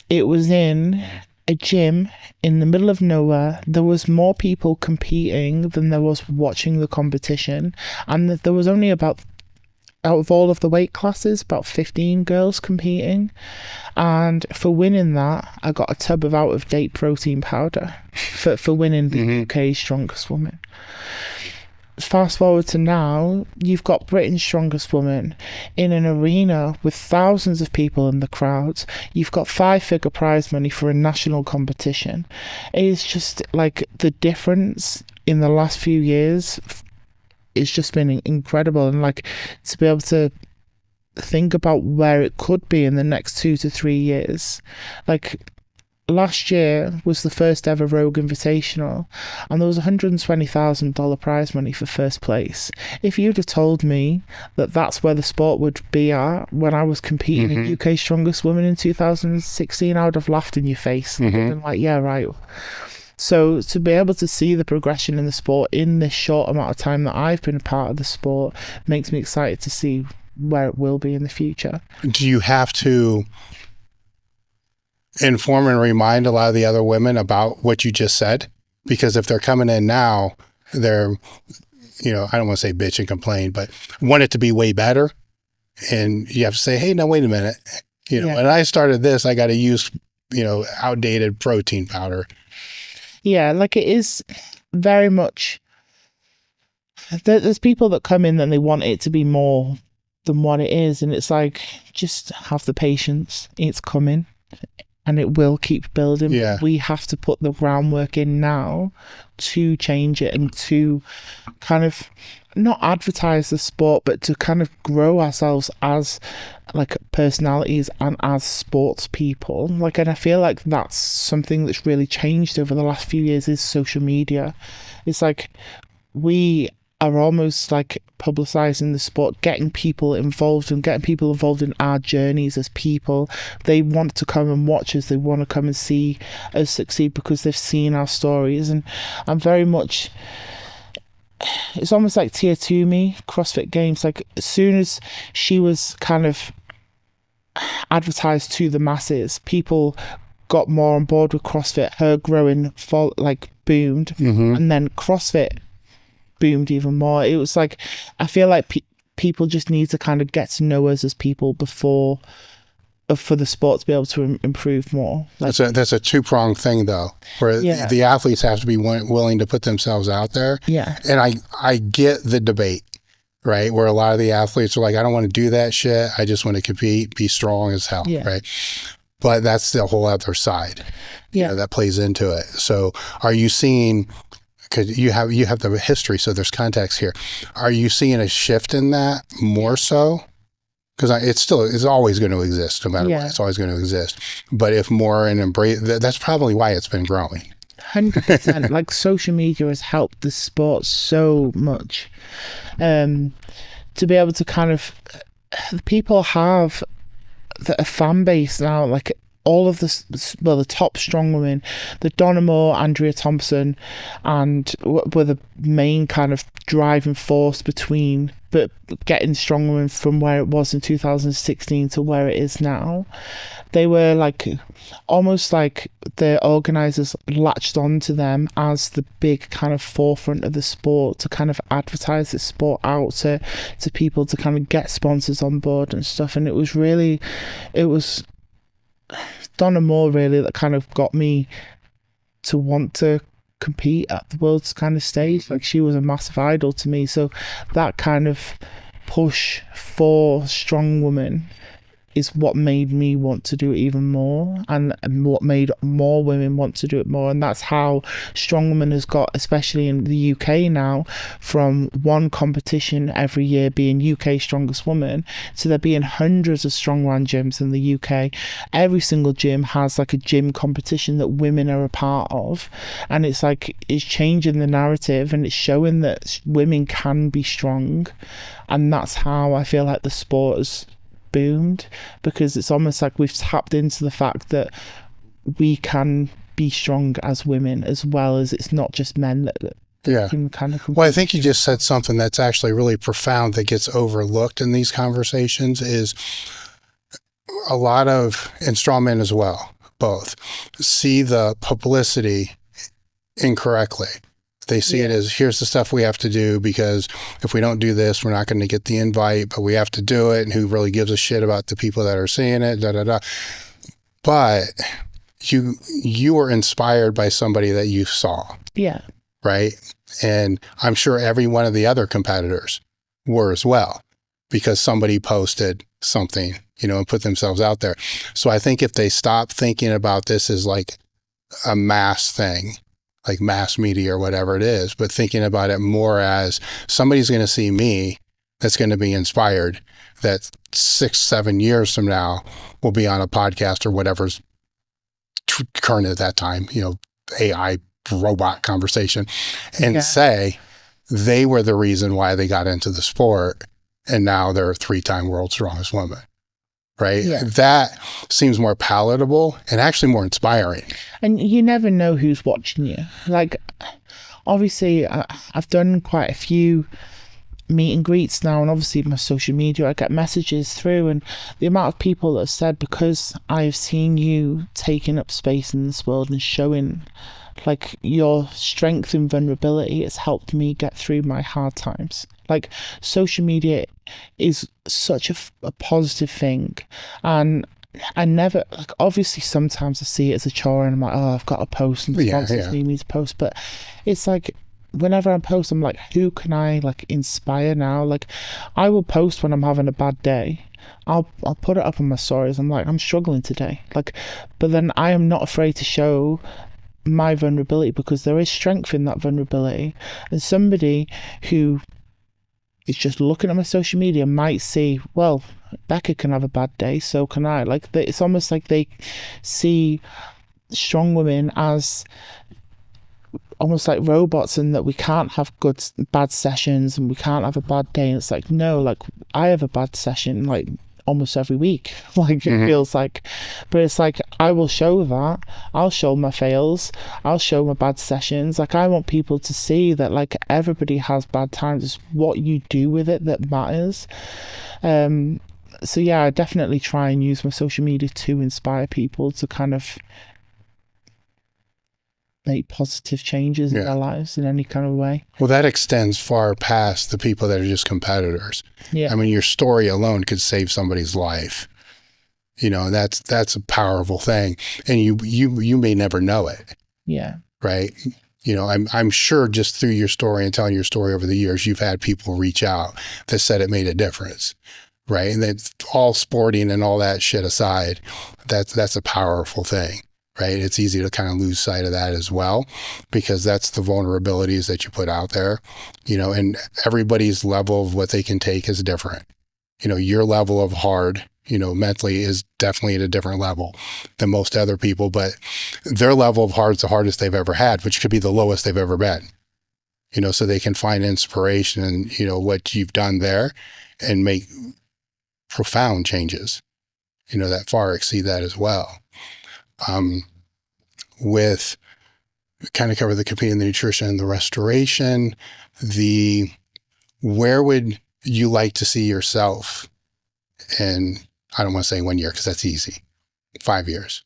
it was in a gym in the middle of nowhere. There was more people competing than there was watching the competition, and there was only about out of all of the weight classes, about 15 girls competing. And for winning that, I got a tub of out-of-date protein powder for winning the UK's Strongest Woman. Fast forward to now, you've got Britain's Strongest Woman in an arena with thousands of people in the crowds. You've got 5-figure prize money for a national competition. It's just like the difference in the last few years, it's just been incredible. And like to be able to think about where it could be in the next 2 to 3 years. Like last year was the first ever Rogue Invitational, and there was $120,000 prize money for first place. If you'd have told me that that's where the sport would be at when I was competing in UK Strongest Woman in 2016, I would have laughed in your face and been like, yeah, right. So to be able to see the progression in the sport in this short amount of time that I've been a part of the sport makes me excited to see where it will be in the future. Do you have to inform and remind a lot of the other women about what you just said? Because if they're coming in now, they're, you know, I don't want to say bitch and complain, but want it to be way better. And you have to say, hey, now wait a minute. You know, when I started this, I got to use, you know, outdated protein powder. Yeah, like it is very much, there's people that come in and they want it to be more than what it is. And it's like, just have the patience. It's coming. And it will keep building. Yeah. We have to put the groundwork in now to change it and to kind of not advertise the sport, but to kind of grow ourselves as like personalities and as sports people. Like, and I feel like that's something that's really changed over the last few years is social media. It's like we are almost like publicizing the sport, getting people involved and getting people involved in our journeys as people. They want to come and watch us. They want to come and see us succeed because they've seen our stories. And I'm very much, it's almost like Tier 2 me, CrossFit Games. Like as soon as she was kind of advertised to the masses, people got more on board with CrossFit. Her growing boomed. And then CrossFit boomed even more. It was like, I feel like people just need to kind of get to know us as people before for the sport to be able to improve more. Like, that's a two-pronged thing though, where the athletes have to be willing to put themselves out there. Yeah. And I get the debate, right? Where a lot of the athletes are like, I don't want to do that shit. I just want to compete, be strong as hell, right? But that's the whole other side, you know, that plays into it. So are you seeing, because you have the history, so there's context here. Are you seeing a shift in that more so? Because it's always going to exist, no matter what. It's always going to exist. But if more and embrace, that's probably why it's been growing. 100%. Like social media has helped the sport so much. To be able to kind of, people have a fan base now, like all of the top strong women, the Donna Moore, Andrea Thompson, and were the main kind of driving force between, but getting strong women from where it was in 2016 to where it is now. They were like, almost like the organisers latched onto them as the big kind of forefront of the sport to kind of advertise the sport out to people, to kind of get sponsors on board and stuff. And it was Donna Moore really that kind of got me to want to compete at the world's kind of stage. Like she was a massive idol to me. So that kind of push for strong women is what made me want to do it even more, and what made more women want to do it more. And that's how Strong Woman has got, especially in the UK now, from one competition every year being UK Strongest Woman to there being hundreds of strongman gyms in the UK. Every single gym has like a gym competition that women are a part of, and it's like it's changing the narrative and it's showing that women can be strong. And that's how I feel like the sport has boomed, because it's almost like we've tapped into the fact that we can be strong as women, as well as it's not just men that can kind of compete. Well, I think you just said something that's actually really profound that gets overlooked in these conversations. Is a lot of, and strongmen as well, both see the publicity incorrectly. They see it as, here's the stuff we have to do, because if we don't do this, we're not going to get the invite, but we have to do it. And who really gives a shit about the people that are seeing it, da, da, da. But you were inspired by somebody that you saw. Yeah. Right. And I'm sure every one of the other competitors were as well, because somebody posted something, and put themselves out there. So I think if they stop thinking about this as like a mass thing, like mass media or whatever it is, but thinking about it more as somebody's going to see me that's going to be inspired, that 6-7 years from now will be on a podcast or whatever's current at that time, AI robot conversation, and say they were the reason why they got into the sport, and now they're a 3-time world's strongest woman. Right? Yeah. That seems more palatable and actually more inspiring. And you never know who's watching you. Like, obviously, I've done quite a few meet and greets now, and obviously my social media, I get messages through, and the amount of people that have said, because I've seen you taking up space in this world and showing like your strength and vulnerability, it's helped me get through my hard times. Like, social media is such a positive thing, and I never, like, obviously sometimes I see it as a chore and I'm like, oh, I've got to post, and the sponsors need me to post, but it's like, whenever I post, I'm like, who can I like inspire now? Like, I will post when I'm having a bad day. I'll put it up on my stories. I'm like, I'm struggling today. Like, but then I am not afraid to show my vulnerability, because there is strength in that vulnerability. And somebody who is just looking at my social media might see, well, Becca can have a bad day, so can I. Like, it's almost like they see strong women as almost like robots, and that we can't have bad sessions and we can't have a bad day. And it's like, no, like, I have a bad session like almost every week. Like, it feels like, but it's like, I will show that. I'll show my fails. I'll show my bad sessions. Like, I want people to see that, like, everybody has bad times. It's what you do with it that matters. So yeah, I definitely try and use my social media to inspire people to kind of make positive changes in their lives in any kind of way. Well, that extends far past the people that are just competitors. Yeah. I mean, your story alone could save somebody's life. That's a powerful thing. And you may never know it. Yeah. Right? I'm sure just through your story and telling your story over the years, you've had people reach out that said it made a difference. Right? And that's all sporting and all that shit aside. That's a powerful thing. Right? It's easy to kind of lose sight of that as well, because that's the vulnerabilities that you put out there, and everybody's level of what they can take is different. Your level of hard, mentally is definitely at a different level than most other people, but their level of hard is the hardest they've ever had, which could be the lowest they've ever been, so they can find inspiration in, what you've done there and make profound changes, that far exceed that as well. With kind of cover the competing, the nutrition, the restoration, where would you like to see yourself in, I don't want to say 1 year because that's easy, 5 years.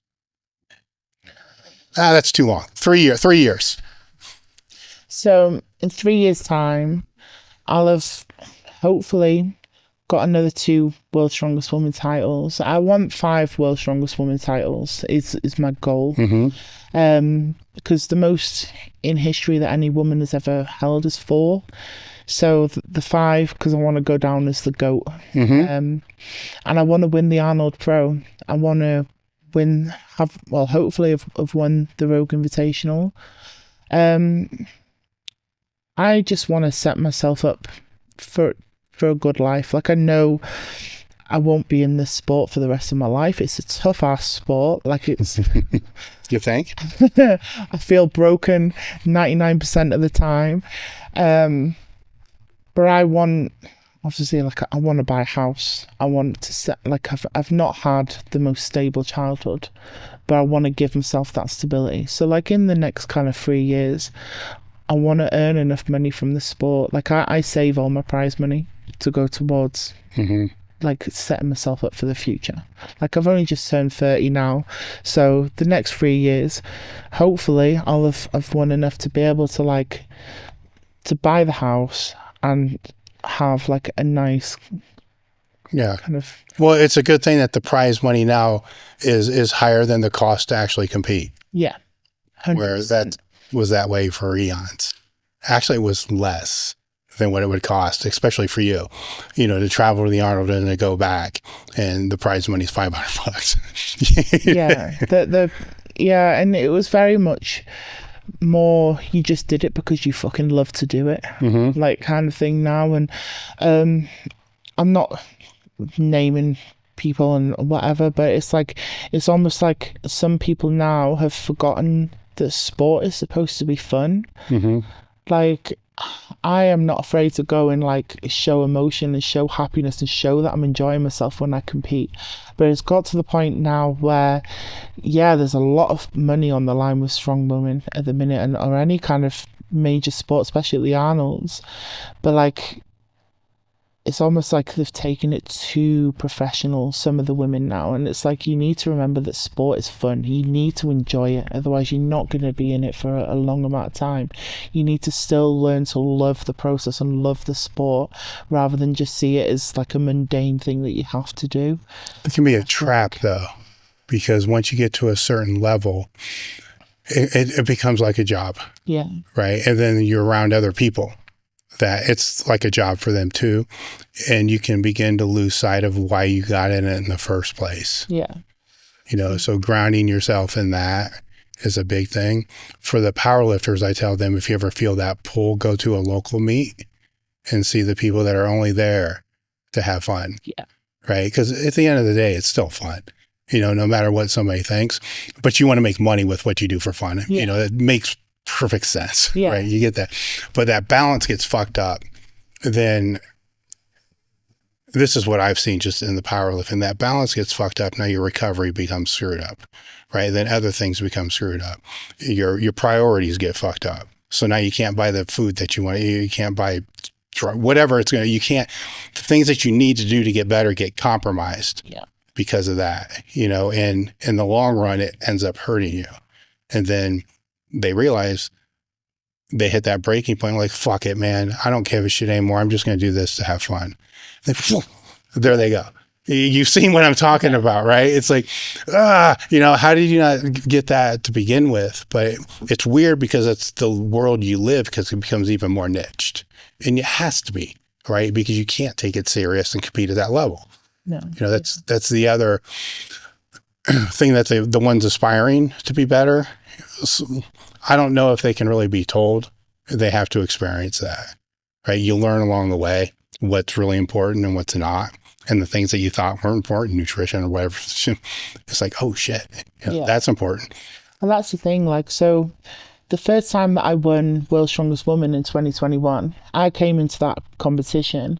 That's too long. 3 years. So in 3 years' time, I'll have hopefully got another 2 World Strongest Woman titles. I want 5 World Strongest Woman titles is my goal. Because the most in history that any woman has ever held is 4. So the 5, because I want to go down as the GOAT. And I want to win the Arnold Pro. I want to hopefully have won the Rogue Invitational. I just want to set myself up for a good life. Like, I know I won't be in this sport for the rest of my life. It's a tough ass sport. Like, it's you think? I feel broken 99% of the time. But I want, obviously, like, I want to buy a house. I want to set, like, I've not had the most stable childhood, but I want to give myself that stability. So, like, in the next kind of 3 years, I want to earn enough money from the sport. Like, I save all my prize money to go towards like setting myself up for the future. Like I've only just turned 30 now, so the next 3 years, hopefully I've won enough to be able to like to buy the house and have like a nice kind of. Well, it's a good thing that the prize money now is higher than the cost to actually compete. Yeah. 100%. Where that was that way for eons. Actually, it was less than what it would cost, especially for you, to travel to the Arnold and to go back, and the prize money is $500. Yeah, and it was very much more you just did it because you fucking love to do it, like kind of thing now. And I'm not naming people and whatever, but it's almost like some people now have forgotten that sport is supposed to be fun. Like I am not afraid to go and like show emotion and show happiness and show that I'm enjoying myself when I compete. But it's got to the point now where, there's a lot of money on the line with strong women at the minute, or any kind of major sport, especially at the Arnolds. But like, it's almost like they've taken it too professional, some of the women now. And it's like, you need to remember that sport is fun. You need to enjoy it. Otherwise, you're not going to be in it for a long amount of time. You need to still learn to love the process and love the sport rather than just see it as like a mundane thing that you have to do. It can be a trap though, because once you get to a certain level, it becomes like a job. Yeah. Right. And then you're around other people that it's like a job for them too. And you can begin to lose sight of why you got in it in the first place. Yeah. So grounding yourself in that is a big thing. For the powerlifters, I tell them, if you ever feel that pull, go to a local meet and see the people that are only there to have fun. Yeah. Right. Because at the end of the day, it's still fun, no matter what somebody thinks, but you want to make money with what you do for fun. Yeah. It makes perfect sense, yeah. Right? You get that. But that balance gets fucked up. Then this is what I've seen just in the powerlifting. That balance gets fucked up. Now your recovery becomes screwed up, right? Then other things become screwed up. Your priorities get fucked up. So now you can't buy the food that you want. You can't buy whatever you can't, the things that you need to do to get better get compromised because of that, and in the long run, it ends up hurting you. And then they realize they hit that breaking point, like, fuck it, man. I don't give a shit anymore. I'm just going to do this to have fun. There they go. You've seen what I'm talking about, right? It's like, how did you not get that to begin with? But it's weird because it's the world you live, because it becomes even more niched. And it has to be, right? Because you can't take it serious and compete at that level. No. That's the other thing that the ones aspiring to be better. I don't know if they can really be told. They have to experience that, right? You learn along the way what's really important and what's not. And the things that you thought weren't important, nutrition or whatever, it's like, oh shit, that's important. And that's the thing, so the first time that I won World's Strongest Woman in 2021, I came into that competition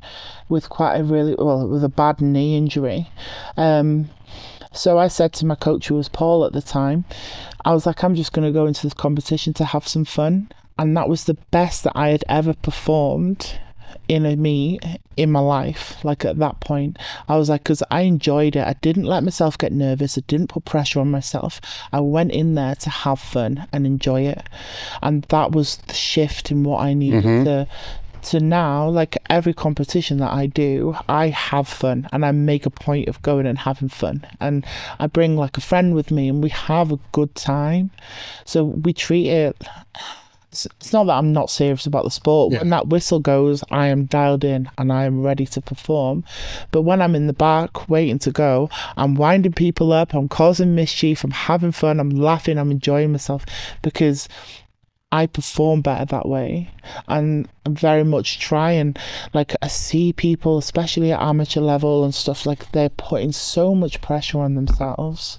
with with a bad knee injury. So I said to my coach, who was Paul at the time, I was like, I'm just going to go into this competition to have some fun. And that was the best that I had ever performed in a meet in my life. Like at that point, I was like, because I enjoyed it. I didn't let myself get nervous. I didn't put pressure on myself. I went in there to have fun and enjoy it. And that was the shift in what I needed to now, like every competition that I do, I have fun and I make a point of going and having fun. And I bring like a friend with me and we have a good time. So we treat it, it's not that I'm not serious about the sport. When that whistle goes, I am dialed in and I am ready to perform. But when I'm in the back waiting to go, I'm winding people up, I'm causing mischief, I'm having fun, I'm laughing, I'm enjoying myself, because I perform better that way. And I'm very much trying, I see people, especially at amateur level and stuff, they're putting so much pressure on themselves.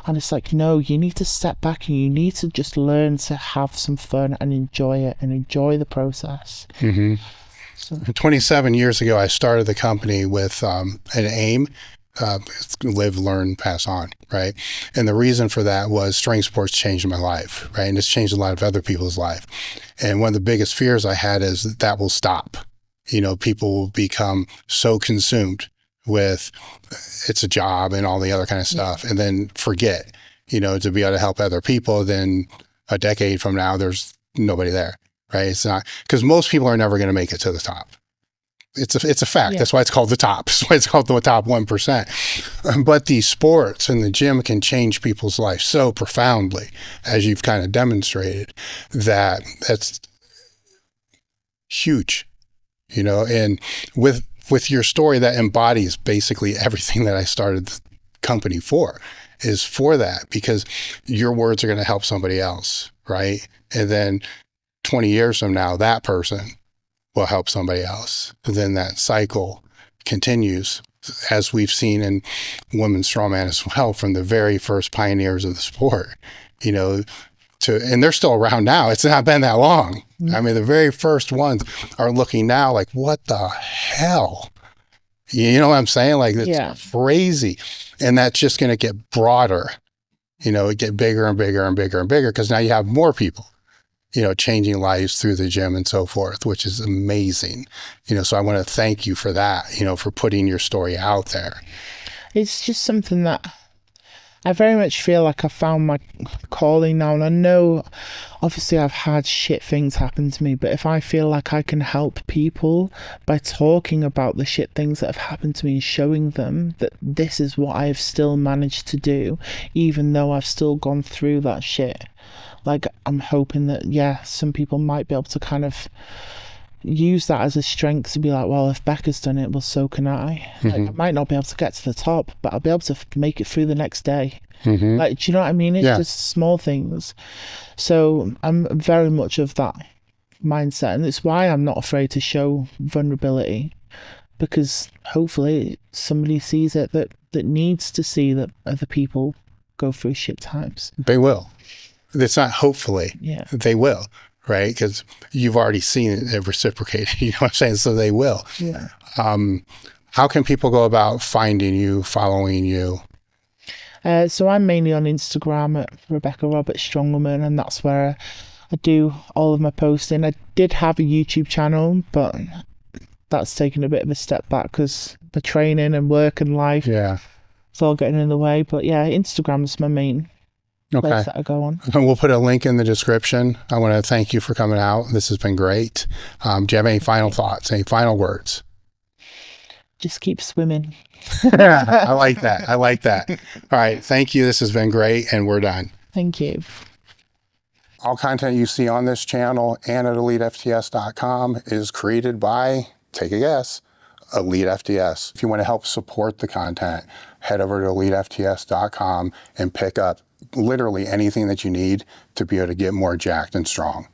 And it's like, no, you need to step back and you need to just learn to have some fun and enjoy it and enjoy the process. So. 27 years ago, I started the company with an aim. Live, learn, pass on, right? And the reason for that was strength sports changed my life, right? And it's changed a lot of other people's life. And one of the biggest fears I had is that will stop. People will become so consumed with it's a job and all the other kind of stuff, and then forget, to be able to help other people, then a decade from now, there's nobody there, right? It's not, because most people are never going to make it to the top. It's a fact. Yeah. That's why it's called the top. That's why it's called the top 1%. But these sports and the gym can change people's lives so profoundly, as you've kind of demonstrated, that's huge, and with your story that embodies basically everything that I started the company for, is for that, because your words are going to help somebody else, right? And then 20 years from now, that person will help somebody else. And then that cycle continues, as we've seen in women's strongman as well, from the very first pioneers of the sport, and they're still around now. It's not been that long. Mm-hmm. I mean, the very first ones are looking now like, what the hell? You know what I'm saying? Like, it's crazy. And that's just going to get broader, get bigger and bigger and bigger and bigger, because now you have more people, changing lives through the gym and so forth, which is amazing. So I want to thank you for that, for putting your story out there. It's just something that I very much feel like I found my calling now. And I know, obviously, I've had shit things happen to me, but if I feel like I can help people by talking about the shit things that have happened to me and showing them that this is what I've still managed to do, even though I've still gone through that shit, like, I'm hoping that, some people might be able to kind of use that as a strength to be like, well, if Becca's done it, well, so can I. Mm-hmm. Like, I might not be able to get to the top, but I'll be able to make it through the next day. Mm-hmm. Like, do you know what I mean? It's just small things. So I'm very much of that mindset, and it's why I'm not afraid to show vulnerability, because hopefully somebody sees it that needs to see that other people go through shit times. They will. It's not hopefully. Yeah. They will. Right? Because you've already seen it reciprocated, you know what I'm saying? So they will. Yeah. How can people go about finding you, following you? So I'm mainly on Instagram at Rebecca Roberts Strongwoman, and that's where I do all of my posting. I did have a YouTube channel, but that's taken a bit of a step back because the training and work and life, it's all getting in the way. But Instagram's my main place that I go on. We'll put a link in the description. I want to thank you for coming out. This has been great. Do you have any final thoughts, any final words? Just keep swimming. I like that. All right. Thank you. This has been great, and we're done. Thank you. All content you see on this channel and at elitefts.com is created by, take a guess, Elite FTS. If you want to help support the content, head over to elitefts.com and pick up literally anything that you need to be able to get more jacked and strong.